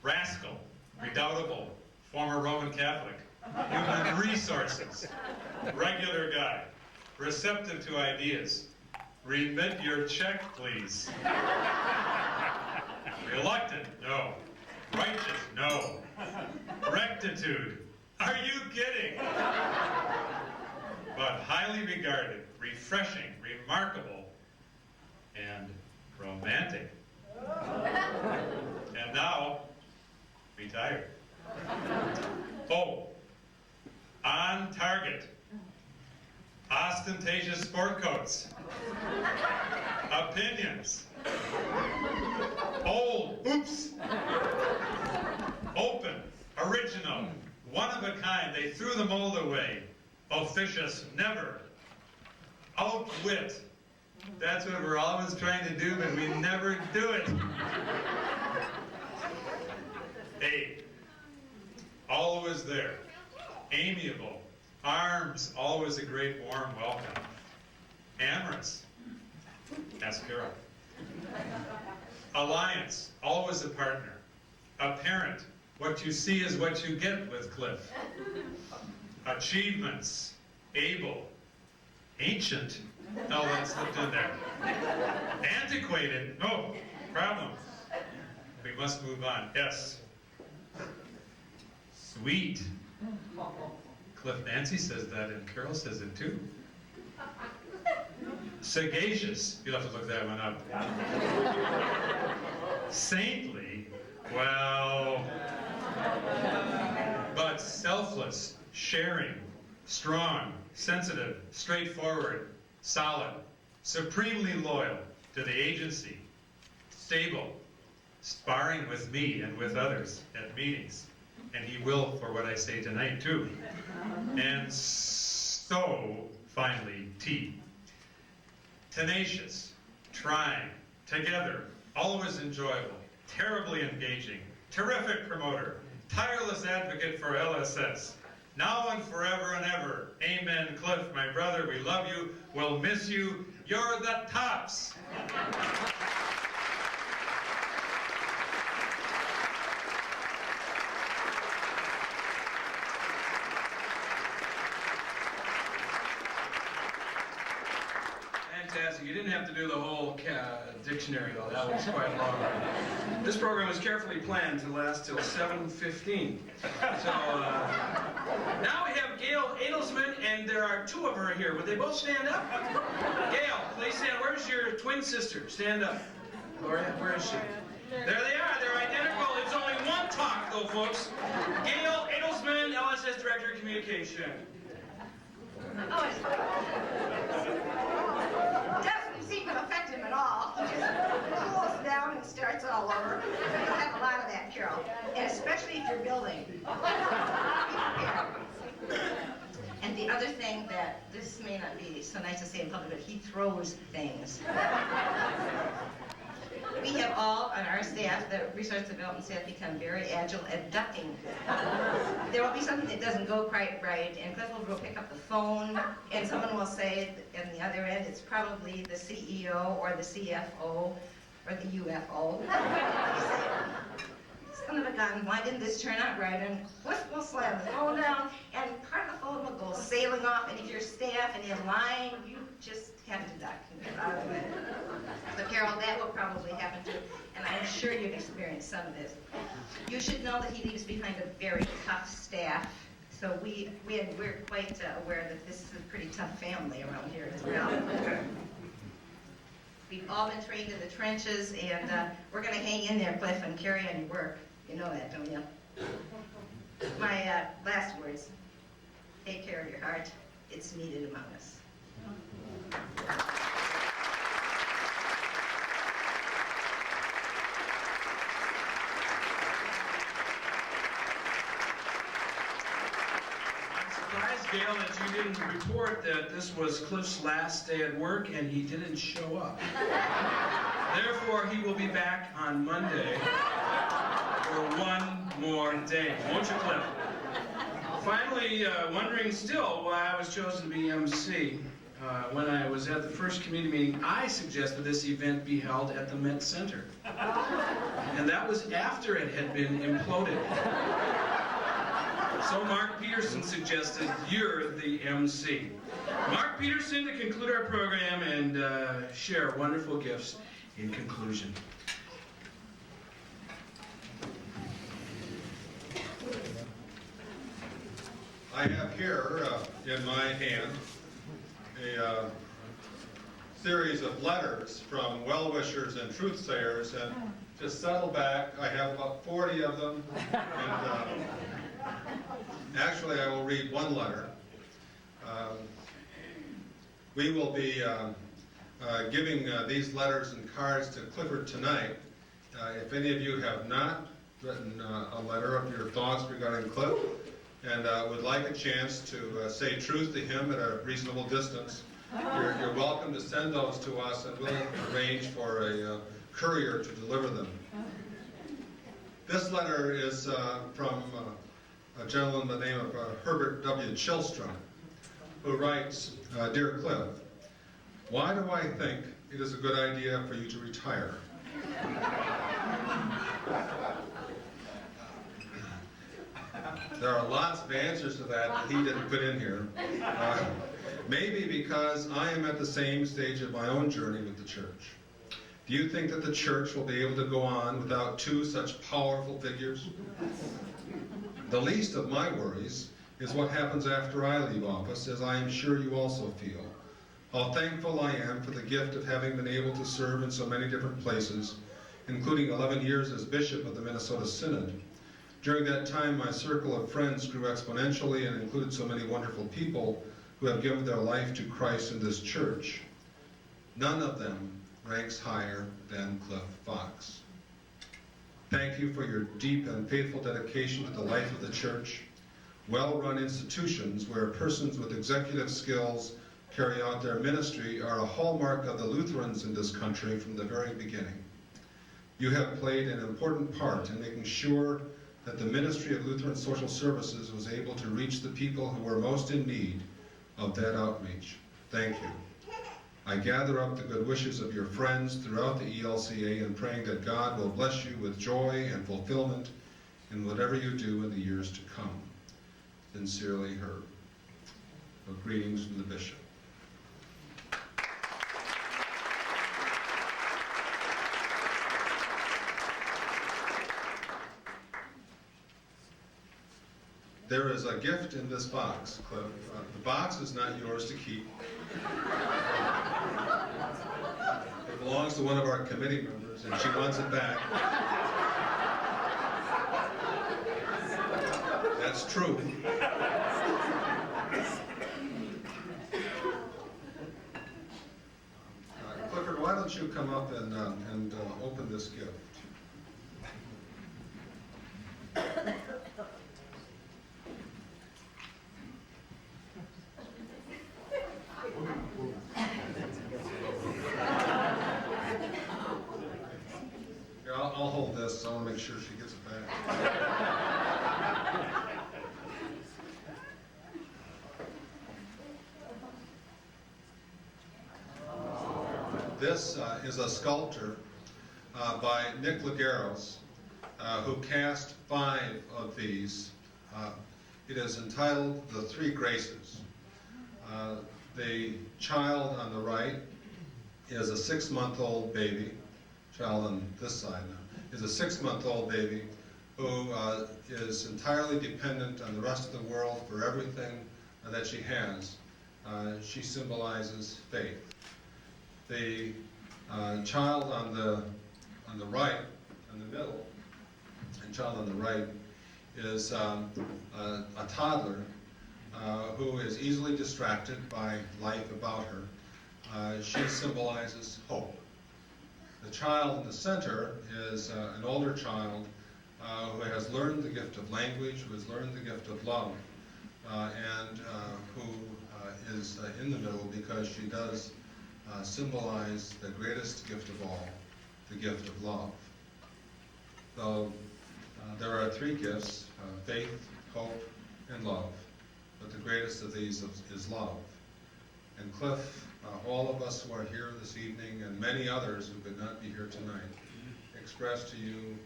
S10: Rascal. Redoubtable. Former Roman Catholic. Human resources. Regular guy. Receptive to ideas. Remit your check, please. Reluctant? No. Righteous? No. Rectitude? Are you kidding? But highly regarded, refreshing, remarkable, and romantic. And now, retired. Oh, on target. Ostentatious sport coats. Opinions. Old. Oops. Open. Original. One of a kind. They threw the mold away. Officious. Never. Outwit. That's what we're always trying to do, but we never do it. A. Always there. Amiable. Arms, always a great warm welcome. Amorous. Ask Carol. Alliance, always a partner. Apparent, what you see is what you get with Cliff. Achievements, able. Ancient, no, that slipped in there. Antiquated, no, problem. We must move on, yes. Sweet. Cliff Nancy says that, and Carol says it too. Sagacious, you'll have to look that one up. Saintly, well, but selfless, sharing, strong, sensitive, straightforward, solid, supremely loyal to the agency, stable, sparring with me and with others at meetings. And he will for what I say tonight too. And so, finally, T. Tenacious, trying, together, always enjoyable, terribly engaging, terrific promoter, tireless advocate for LSS. Now and forever and ever. Amen, Cliff, my brother, we love you, we'll miss you, you're the tops.
S3: Fantastic. You didn't have to do the whole dictionary, though. That was quite long. This program was carefully planned to last till 7:15. So now we have Gail Adelsman, and there are two of her here. Would they both stand up? Gail, please stand. Where's your twin sister? Stand up. Gloria, where is she? There they are. They're identical. It's only one talk, though, folks. Gail Adelsman, LSS Director of Communication.
S11: Oh, it doesn't seem to affect him at all. He just cools down and starts all over. You'll have a lot of that, Carol, and especially if you're building. Be prepared. And the other thing that this may not be so nice to say in public, but he throws things. We have all on our staff, the research development staff, become very agile at ducking. There will be something that doesn't go quite right, and Cliff will go pick up the phone, and someone will say on the other end, it's probably the CEO or the CFO or the UFO. Son of a gun, why didn't this turn out right? And Cliff will slam the phone down, and part of the phone will go sailing off, and if you're staff and in line, you just have to duck and get out of it. So Carol, that will probably happen too, and I'm sure you've experienced some of this. You should know that he leaves behind a very tough staff, so we're quite aware that this is a pretty tough family around here as well. We've all been trained in the trenches, and we're going to hang in there, Cliff, and carry on your work. You know that, don't you? My last words, take care of your heart. It's needed among us.
S3: Gail, that you didn't report that this was Cliff's last day at work and he didn't show up. Therefore, he will be back on Monday for one more day. Won't you, Cliff? Finally, wondering still why I was chosen to be MC. When I was at the first committee meeting, I suggested this event be held at the Met Center. And that was after it had been imploded. So Mark Peterson suggested you're the MC. Mark Peterson to conclude our program and share wonderful gifts in conclusion.
S1: here in my hand a series of letters from well-wishers and truth-sayers, and just settle back. I have about 40 of them. And, actually, I will read one letter. We will be giving these letters and cards to Clifford tonight. If any of you have not written a letter of your thoughts regarding Cliff and would like a chance to say truth to him at a reasonable distance, you're welcome to send those to us, and we'll arrange for a courier to deliver them. This letter is from a gentleman by the name of Herbert W. Chilstrom, who writes, Dear Cliff, why do I think it is a good idea for you to retire? There are lots of answers to that he didn't put in here. Maybe because I am at the same stage of my own journey with the church. Do you think that the church will be able to go on without two such powerful figures? The least of my worries is what happens after I leave office, as I am sure you also feel. How thankful I am for the gift of having been able to serve in so many different places, including 11 years as Bishop of the Minnesota Synod. During that time, my circle of friends grew exponentially and included so many wonderful people who have given their life to Christ in this church. None of them ranks higher than Cliff Fox. Thank you for your deep and faithful dedication to the life of the church. Well-run institutions where persons with executive skills carry out their ministry are a hallmark of the Lutherans in this country from the very beginning. You have played an important part in making sure that the ministry of Lutheran Social Services was able to reach the people who were most in need of that outreach. Thank you. I gather up the good wishes of your friends throughout the ELCA and praying that God will bless you with joy and fulfillment in whatever you do in the years to come. Sincerely, Herb. So greetings from the Bishop. There is a gift in this box, Cliff. The box is not yours to keep. It belongs to one of our committee members, and she wants it back. That's true. Clifford, why don't you come up and open this gift? I'll hold this, so I want to make sure she gets it back. This is a sculpture by Nick Lagueros, who cast 5 of these. It is entitled The Three Graces. The child on the right is a 6-month-old baby. Child on this side now is a 6-month-old baby who is entirely dependent on the rest of the world for everything that she has. She symbolizes faith. The child on the right, in the middle, and child on the right is a toddler who is easily distracted by life about her. She symbolizes hope. The child in the center is an older child who has learned the gift of language, who has learned the gift of love, and who is in the middle because she does symbolize the greatest gift of all, the gift of love. So there are 3 gifts, faith, hope, and love, but the greatest of these is love. And Cliff, all of us who are here this evening, and many others who could not be here tonight, express to you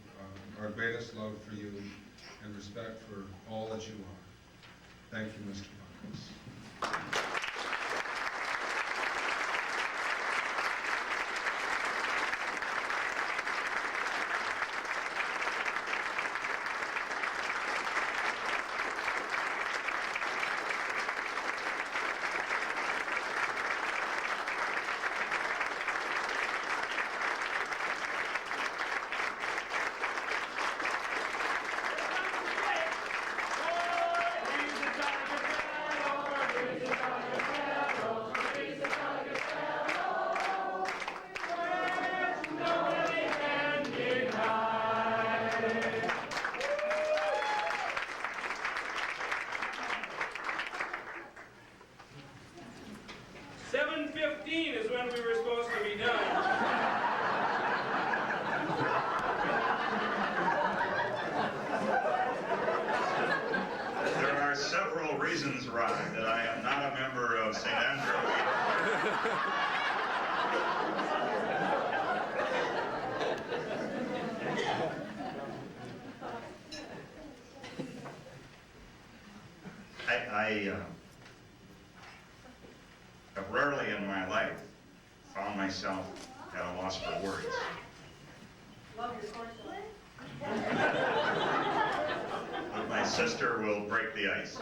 S1: our greatest love for you and respect for all that you are. Thank you, Mr. Fox.
S12: I have rarely in my life found myself at a loss for words. But my sister will break the ice.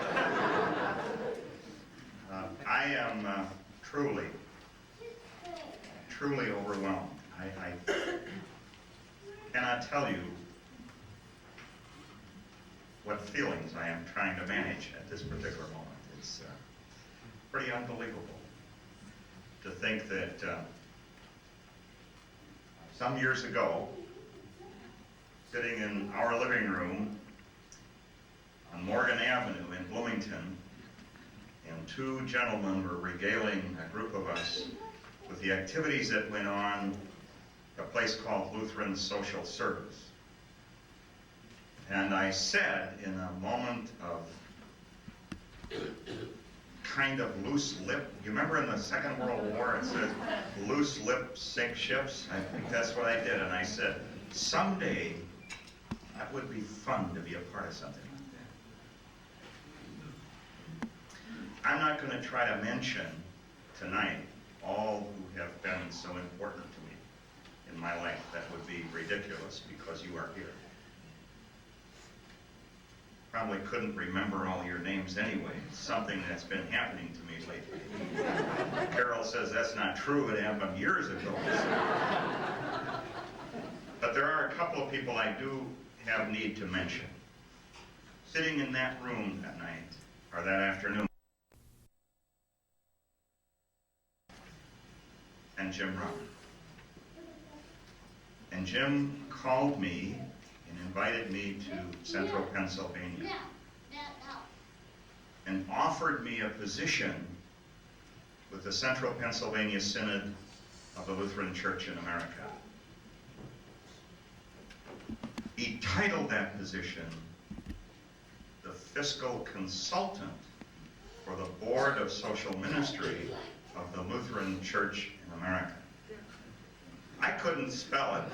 S12: I am truly overwhelmed. I cannot tell you what feelings I am trying to manage at this particular moment. It's pretty unbelievable to think that some years ago, sitting in our living room on Morgan Avenue in Bloomington, and two gentlemen were regaling a group of us with the activities that went on at a place called Lutheran Social Service. And I said, in a moment of kind of loose lip, you remember in the Second World War it says, loose lip sink ships? I think that's what I did, and I said, someday that would be fun to be a part of something like that. I'm not going to try to mention tonight all who have been so important to me in my life. That would be ridiculous because you are here. Probably couldn't remember all your names anyway. It's something that's been happening to me lately. Carol says that's not true, it happened years ago. But there are a couple of people I do have need to mention. Sitting in that room that night, or that afternoon, and Jim Rock. And Jim called me and invited me to Central Pennsylvania and offered me a position with the Central Pennsylvania Synod of the Lutheran Church in America. He titled that position the fiscal consultant for the Board of Social Ministry of the Lutheran Church in America. I couldn't spell it.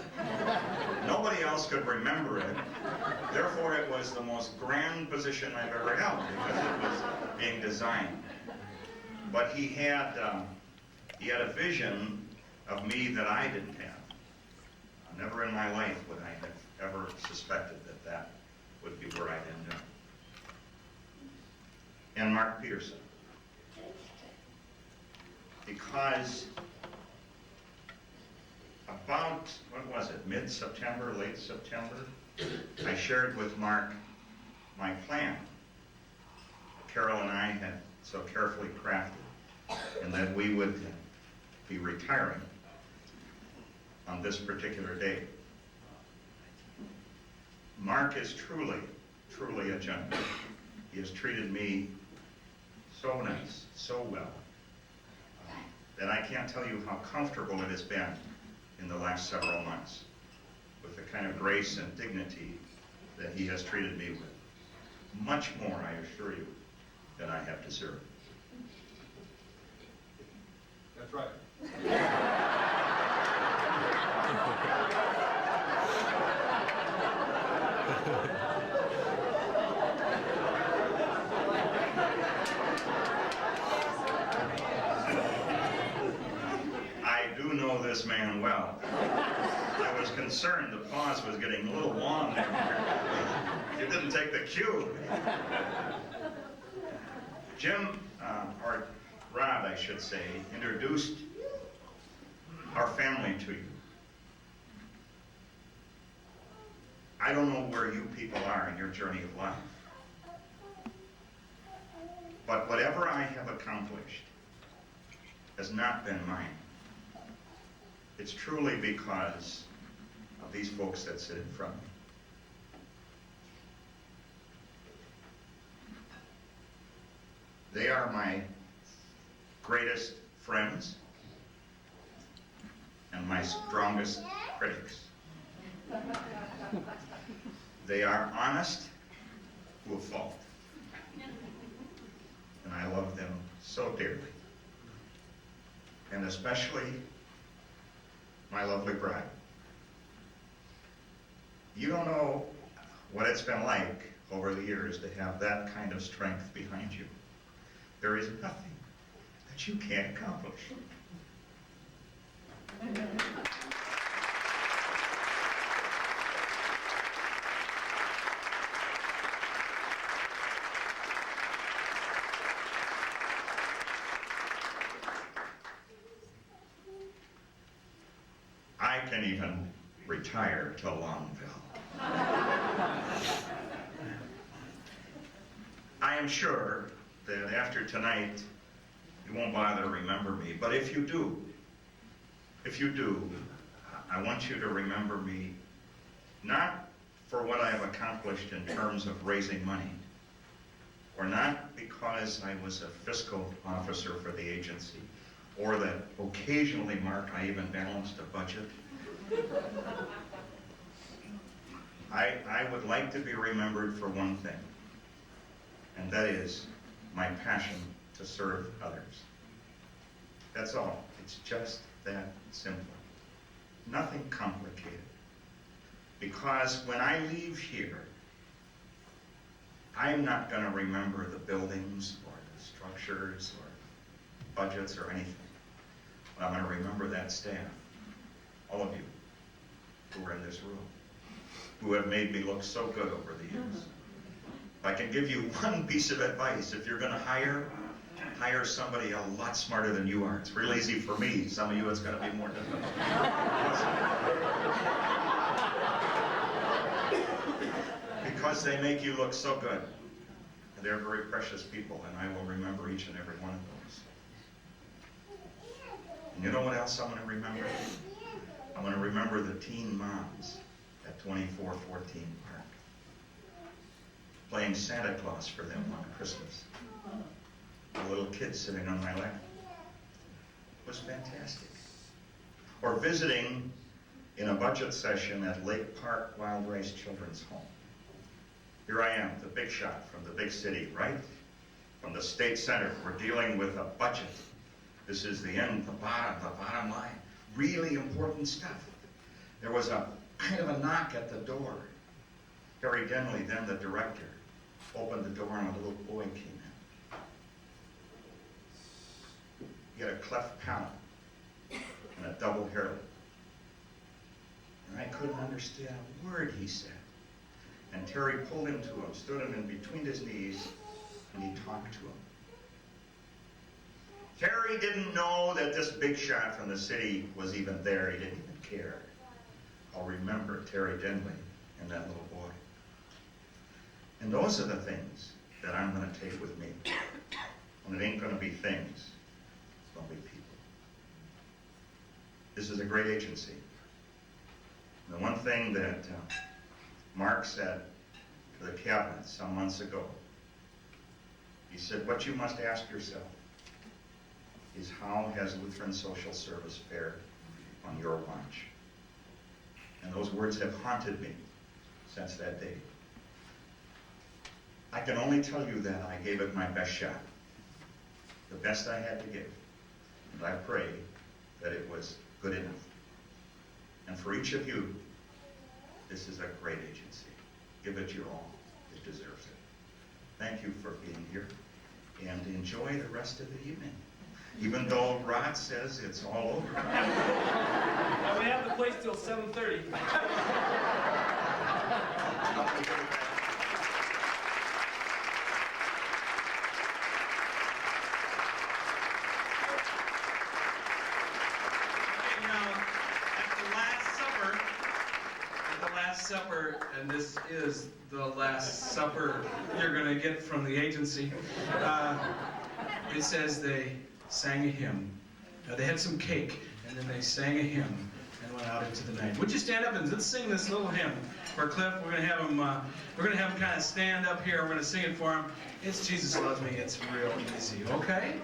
S12: Nobody else could remember it. Therefore, it was the most grand position I've ever held because it was being designed. But he had a vision of me that I didn't have. Never in my life would I have ever suspected that that would be where I'd end up. And Mark Peterson. Because about, what was it, mid-September, late September, I shared with Mark my plan. Carol and I had so carefully crafted, and that we would be retiring on this particular day. Mark is truly a gentleman. He has treated me so nice, so well, that I can't tell you how comfortable it has been in the last several months with the kind of grace and dignity that he has treated me with. Much more, I assure you, than I have deserved.
S1: That's right.
S12: I do know this man well. I was concerned the pause was getting a little long there. You didn't take the cue. Jim, or Rod, I should say, introduced our family to you. I don't know where you people are in your journey of life. But whatever I have accomplished has not been mine. It's truly because of these folks that sit in front of me. They are my greatest friends and my strongest critics. They are honest to a fault. And I love them so dearly. And especially my lovely bride. You don't know what it's been like over the years to have that kind of strength behind you. There is nothing that you can't accomplish. I can even retire to Longville. I am sure that after tonight, you won't bother to remember me, but if you do, I want you to remember me not for what I have accomplished in terms of raising money, or not because I was a fiscal officer for the agency, or that occasionally, Mark, I even balanced a budget. I would like to be remembered for one thing, and that is my passion to serve others. That's all. It's just that simple. Nothing complicated. Because when I leave here, I'm not going to remember the buildings or the structures or budgets or anything. But I'm going to remember that staff, all of you who are in this room, who have made me look so good over the years. If I can give you one piece of advice, if you're going to hire somebody a lot smarter than you are. It's real easy for me. Some of you, it's going to be more difficult. Because they make you look so good. And they're very precious people, and I will remember each and every one of those. And you know what else I'm going to remember? I'm going to remember the teen moms at 2414 Park, playing Santa Claus for them on Christmas. A little kid sitting on my lap. It was fantastic. Or visiting in a budget session at Lake Park Wild Rice Children's Home. Here I am, the big shot from the big city, right? From the state center. We're dealing with a budget. This is the end, the bottom line. Really important stuff. There was a kind of a knock at the door. Harry Denley, then the director, opened the door and a little boy came in. He had a cleft palate and a double hairline. And I couldn't understand a word he said. And Terry pulled him to him, stood him in between his knees, and he talked to him. Terry didn't know that this big shot from the city was even there. He didn't even care. I'll remember Terry Denley and that little boy. And those are the things that I'm going to take with me. And it ain't going to be things. It's going to be people. This is a great agency. And the one thing that Mark said to the cabinet some months ago, he said, what you must ask yourself is how has Lutheran Social Service fared on your watch? And those words have haunted me since that day. I can only tell you that I gave it my best shot, the best I had to give. And I pray that it was good enough. And for each of you, this is a great agency. Give it your all. It deserves it. Thank you for being here, and enjoy the rest of the evening. Even though Rod says it's all over.
S7: Now we have the place till 7:30.
S3: Supper, and this is the last supper you're going to get from the agency. It says they sang a hymn. They had some cake, and then they sang a hymn and went out into the night. Would you stand up and let's sing this little hymn for Cliff? We're going to have him. We're going to have him kind of stand up here. We're going to sing it for him. It's Jesus Loves Me. It's real easy. Okay?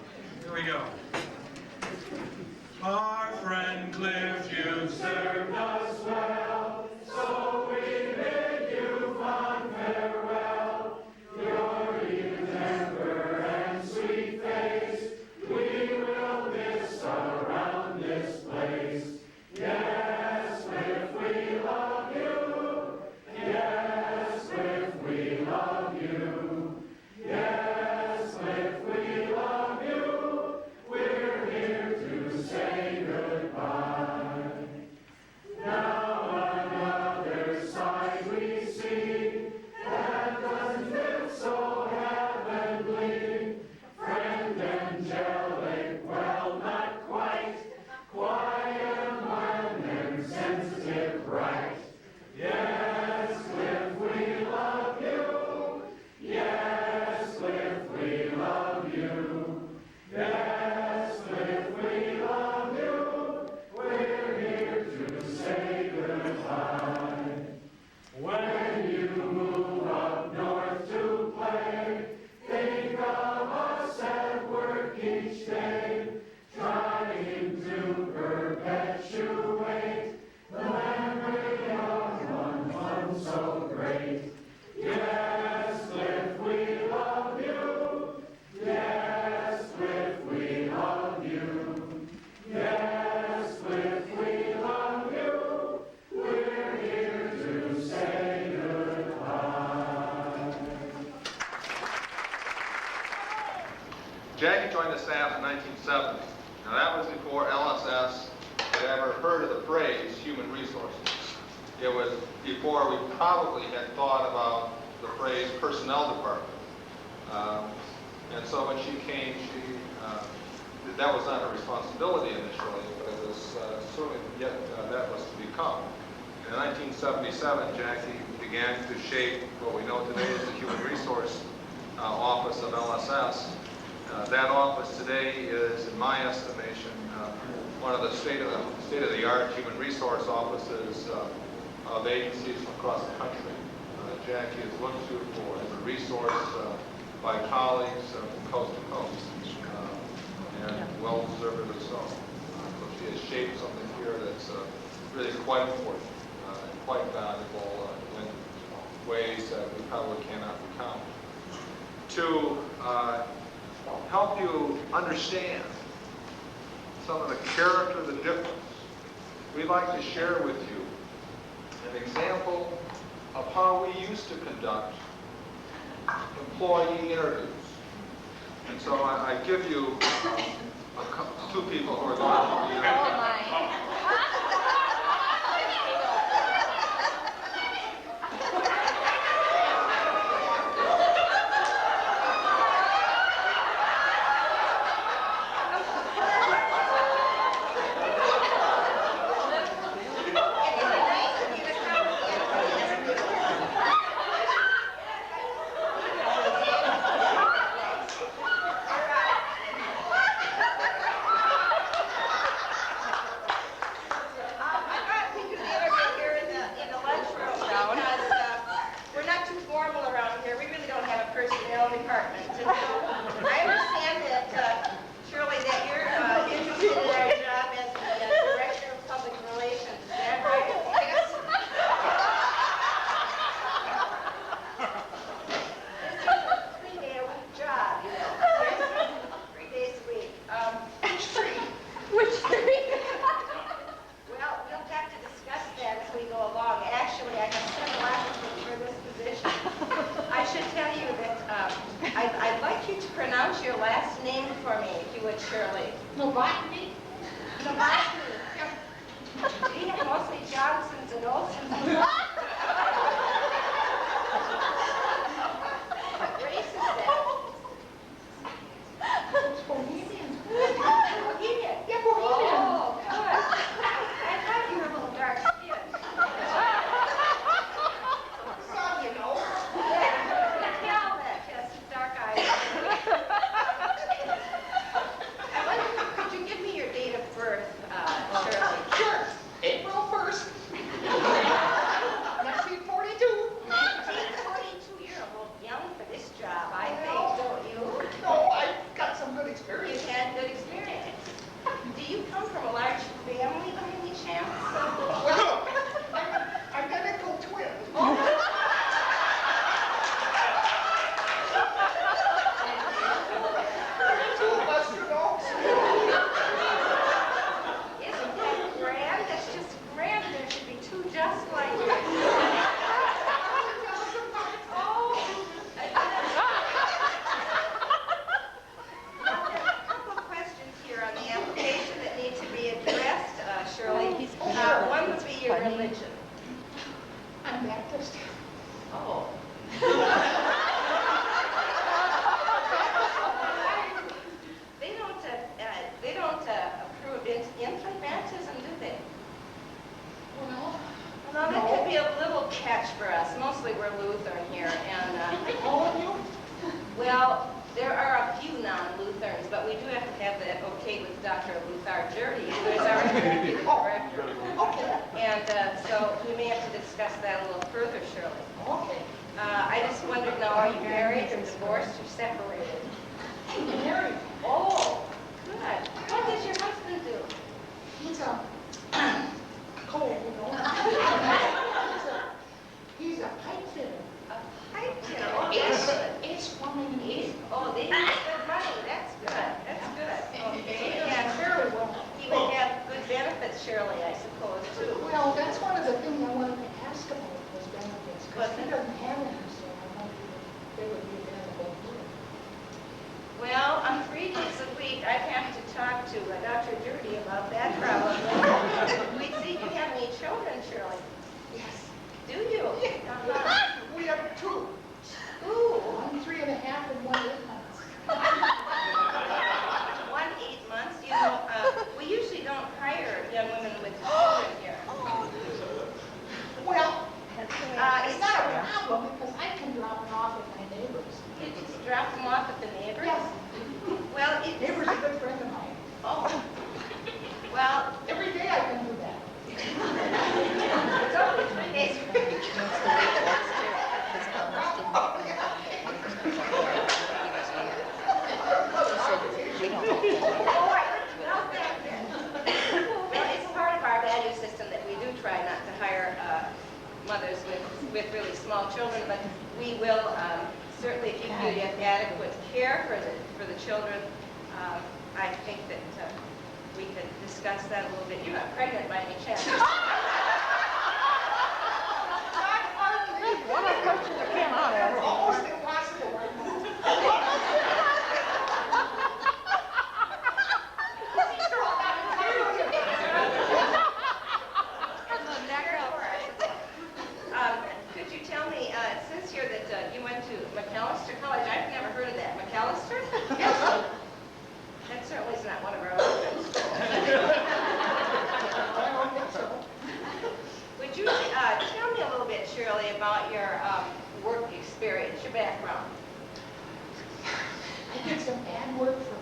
S3: Here we go. Our friend Cliff, you've served us well, so we bid you fond farewell. Your even temper and sweet face, we will miss around this place. Yes, Cliff, we love you. Yes, Cliff, we love you. Yes, Cliff, we love you.
S1: Jackie joined the staff in 1970. Now that was before LSS had ever heard of the phrase human resources. It was before we probably had thought about the phrase personnel department. And so when she came, that was not her responsibility initially, but it was certainly yet that was to become. In 1977, Jackie began to shape what we know today as the Human Resource Office of LSS. That office today is, in my estimation, one of the state-of-the-art human resource offices of agencies across the country. Jackie is looked to for as a resource by colleagues from coast to coast, and well-deservedly so. So she has shaped something here that's really quite important and quite valuable in ways that we probably cannot recount. To help you understand some of the character of the difference, we'd like to share with you an example of how we used to conduct employee interviews. And so I give you two people who are going to be interviewed.
S11: Well, I'm free to I'd have to talk to Dr. Judy about that problem. We'd see if you have any children, Shirley.
S13: Yes.
S11: Do you?
S13: We have two.
S11: Ooh.
S13: 1 3.5 and 1 8 months.
S11: 1 8 months. You know, we usually don't hire young women with children here.
S13: Well, it's not a problem because I can drop them off at my neighbors.
S11: You just drop them off at the neighbors?
S13: Yes.
S11: Well, it's...
S13: Neighbor's a good friend of mine.
S11: Oh. Well...
S13: Every day I can do that.
S11: It's only 3 days. Well, it's part of our value system that we do try not to hire mothers with really small children, but we will certainly, if you give adequate care for the children, I think that we could discuss that a little bit. You're not pregnant by any chance?
S13: One of the questions that came out of it. Almost impossible right
S11: Could you tell me, it says here that you went to McAllister College. I've never heard of that. McAllister? Yes. That certainly is not one of our options. Would you tell me a little bit, Shirley, about your work experience, your background?
S13: I did some ad work for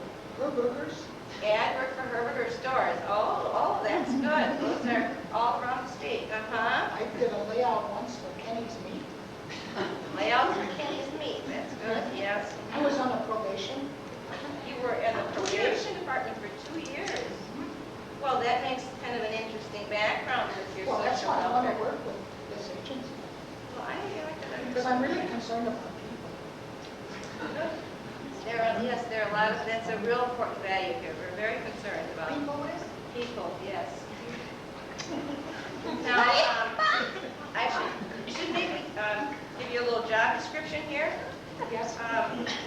S13: Herberger's.
S11: Ad work for Herberger stores. Oh, that's good. Those are all around the state. Uh-huh.
S13: I did a layout once for Kenny's Meat.
S11: Layout for Kenny's Meat. That's good, yes.
S13: I was on a probation.
S11: You were in the probation department for 2 years. Well, that makes kind of an interesting background with your
S13: Well, that's
S11: social
S13: why I want to
S11: welfare.
S13: work with this agency.
S11: Well, I like that.
S13: Because I'm really concerned about people.
S11: Yes, there are a lot of, that's a real important value here. We're very concerned about
S13: People is?
S11: people, yes. Now, I should maybe give you a little job description here.
S13: Yes.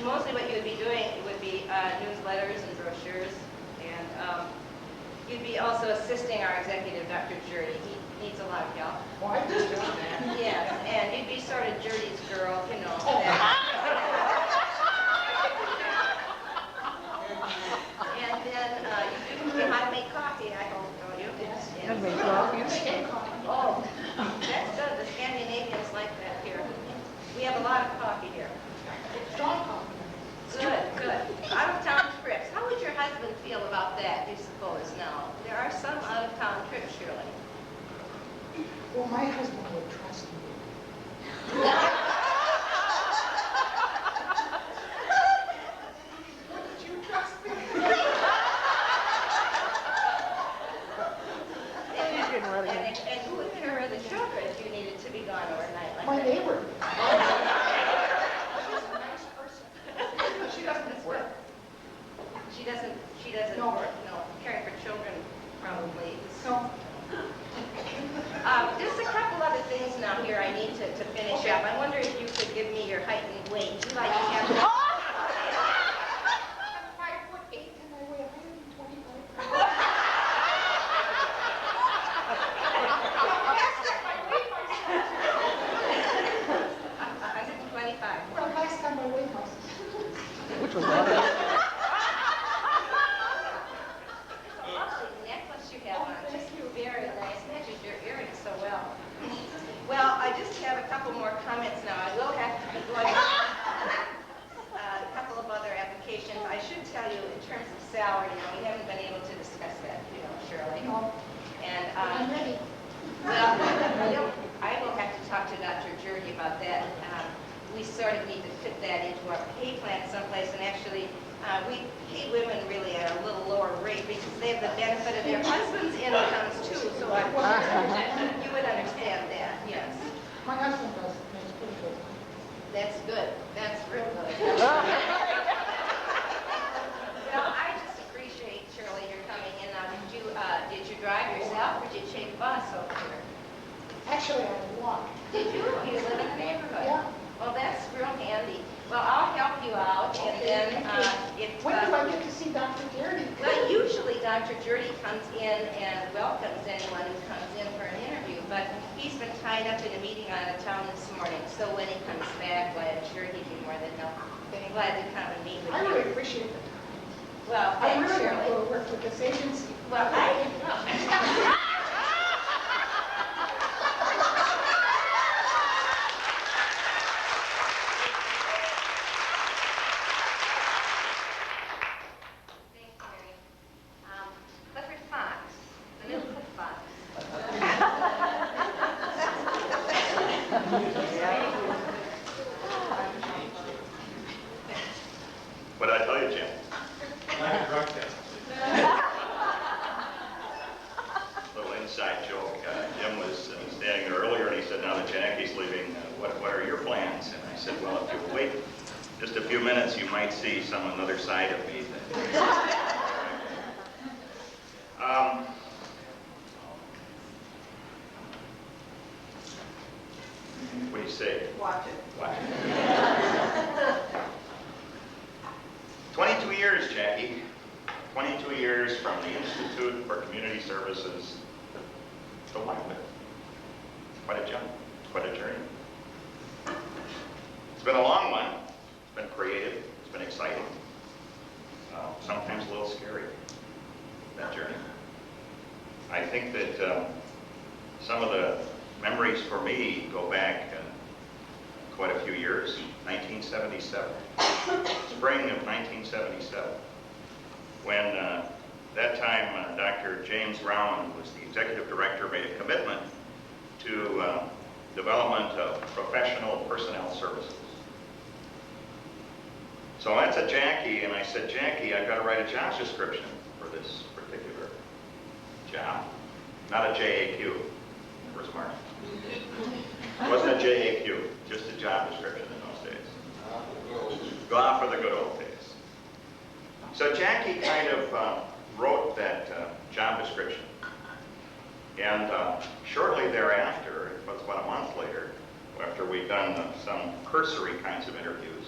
S11: Mostly what you would be doing would be newsletters and brochures, and you'd be also assisting our executive, Dr. Jurdy. He needs a lot of help.
S13: Well, I just done that.
S11: Yes, and you'd be sort of Jurdy's girl, you know. And then you do know how to make coffee, I hope, don't you?
S13: Yes.
S11: Yes.
S13: Make coffee.
S11: Oh, that's good. The Scandinavians like that here. We have a lot of coffee here.
S13: Strong coffee.
S11: Good, good. Out-of-town trips. How would your husband feel about that, do you suppose, now? There are some out-of-town trips, surely.
S13: Well, my husband would trust me. Wouldn't you trust me?
S11: And who would care of the children if you needed to be gone overnight like
S13: My
S11: that?
S13: neighbor. She's a nice person. She doesn't work.
S11: She doesn't
S13: No.
S11: work, no. Caring for children probably is.
S13: No.
S11: Just a couple other things now here I need to finish up. I wonder if you could give me your height and weight. You like to have
S13: I'm 5'8" and I weigh 125 pounds. Well, last time I weighed myself.
S11: Which was lovely necklace you have on. Just very nice. Matches your earrings so well. Well, I just have a couple more comments now. I will have to be going a couple of other applications. I should tell you, in terms of salary, we haven't been able to discuss that, Shirley.
S13: No.
S11: And
S13: I'm ready.
S11: well, I will have to talk to Dr. Jurdy about that. We sort of need to fit that into our pay plan someplace, and actually, we pay women really at a little lower rate because they have the benefit of their husband's incomes too, so you would understand that, yes.
S13: My husband does. Makes pretty good.
S11: That's good. That's real good. Well, I just appreciate, Shirley, your coming in. Now, did you drive yourself or did you take a bus over here?
S13: Actually, I walk.
S11: Did you? You live in the neighborhood?
S13: Yeah.
S11: Well, that's real handy. Well, I'll help you out, and then if...
S13: When do I get to see Dr. Jerry?
S11: Well, usually Dr. Jurdy comes in and welcomes anyone who comes in for an interview, but he's been tied up in a meeting out of town this morning, so when he comes back, well, I'm sure he'd be more than glad to come and meet with
S13: I
S11: you.
S13: really appreciate it.
S11: Well,
S13: I
S11: thanks,
S13: really
S11: Shirley.
S13: want to work with this agency.
S11: Well, Thanks, Mary. Clifford Fox, the new Cliff Fox.
S12: What'd I tell you, Jim?
S3: Drug test.
S12: Little inside joke. Jim was standing there earlier, and he said, now that Jackie's leaving, what are your plans? And I said, well, if you wait just a few minutes, you might see another side of me. What do you say?
S8: Watch it.
S12: Watch it. 22 years, Jackie. 22 years from the Institute for Community Services to Lyman. Quite a jump, quite a journey. It's been a long one. It's been creative. It's been exciting. Sometimes a little scary, that journey. I think that some of the memories for me go back quite a few years. 1977, spring of 1977, when that time Dr. James Rowan, who was the executive director, made a commitment to development of professional personnel services. So I went to Jackie and I said, Jackie, I've got to write a job description for this particular job. Not a JAQ. Where's Mark? It wasn't a JAQ, just a job description in those days. Go out for the good old days. So Jackie kind of wrote that job description. And shortly thereafter, it was about a month later, after we'd done some cursory kinds of interviews,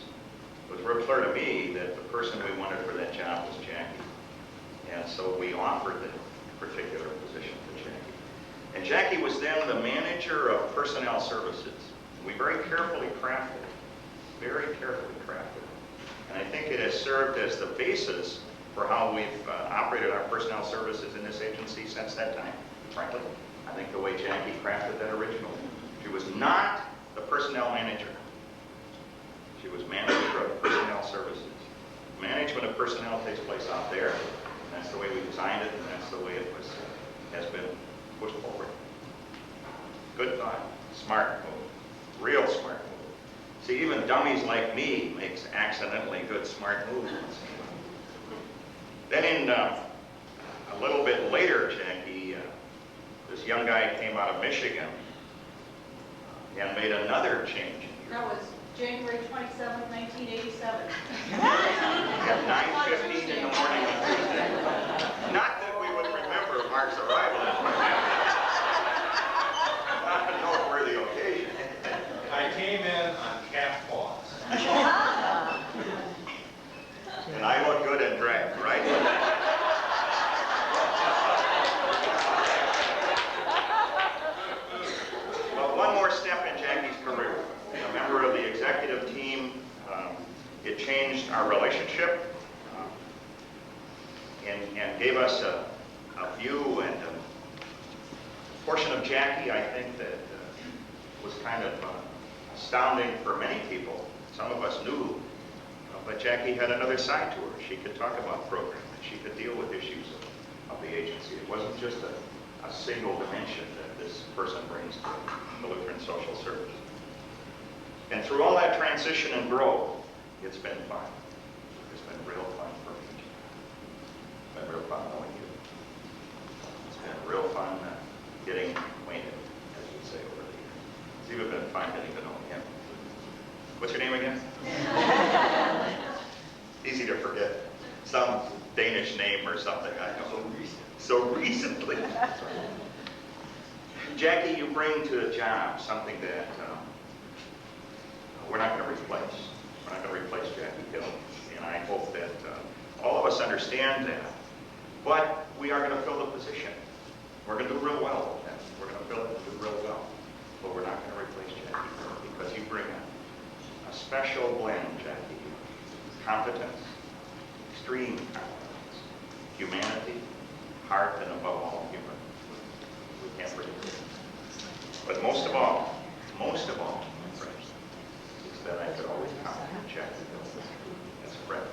S12: it was real clear to me that the person we wanted for that job was Jackie. And so we offered the particular position to Jackie. And Jackie was then the manager of personnel services. We very carefully crafted it, and I think it has served as the basis for how we've operated our personnel services in this agency since that time. Frankly, I think the way Jackie crafted that originally. She was not the personnel manager. She was manager of personnel services. Management of personnel takes place out there. And that's the way we designed it, and that's the way it has been pushed forward. Good thought, smart move, real smart move. See, even dummies like me makes accidentally good, smart moves. Then in a little bit later, Jackie, this young guy came out of Michigan and made another change.
S6: That was January 27, 1987.
S12: At 9:15 in the morning on Tuesday. Not that we would remember Mark's arrival. Not a noteworthy occasion.
S2: I came in on calf paws.
S12: And I look good in drag, right? Well, one more step in Jackie's career. A member of the executive team, it changed our relationship and gave us a view and a portion of Jackie, I think, that was kind of astounding for many people. Some of us knew, but Jackie had another side to her. She could talk about programming. She could deal with issues of the agency. It wasn't just a single dimension that this person brings to the Lutheran Social Service. And through all that transition and growth, it's been fun. It's been real fun for me. It's been real fun knowing you. It's been real fun getting acquainted, as we say over the years. It's even been fun getting to know him. What's your name again? Easy to forget. Some Danish name or something, I know. So recently. Jackie, you bring to the job something that we're not going to replace. We're not going to replace Jackie Hill. And I hope that all of us understand that. But we are going to fill the position. We're going to do real well with that. We're going to fill it and do real well. But we're not going to replace Jackie Hill because you bring a special blend, Jackie. Competence, extreme competence, humanity, heart, and above all, humor. We can't forget it. But most of all, my friends, is that I could always count on Jackie Hill as a friend.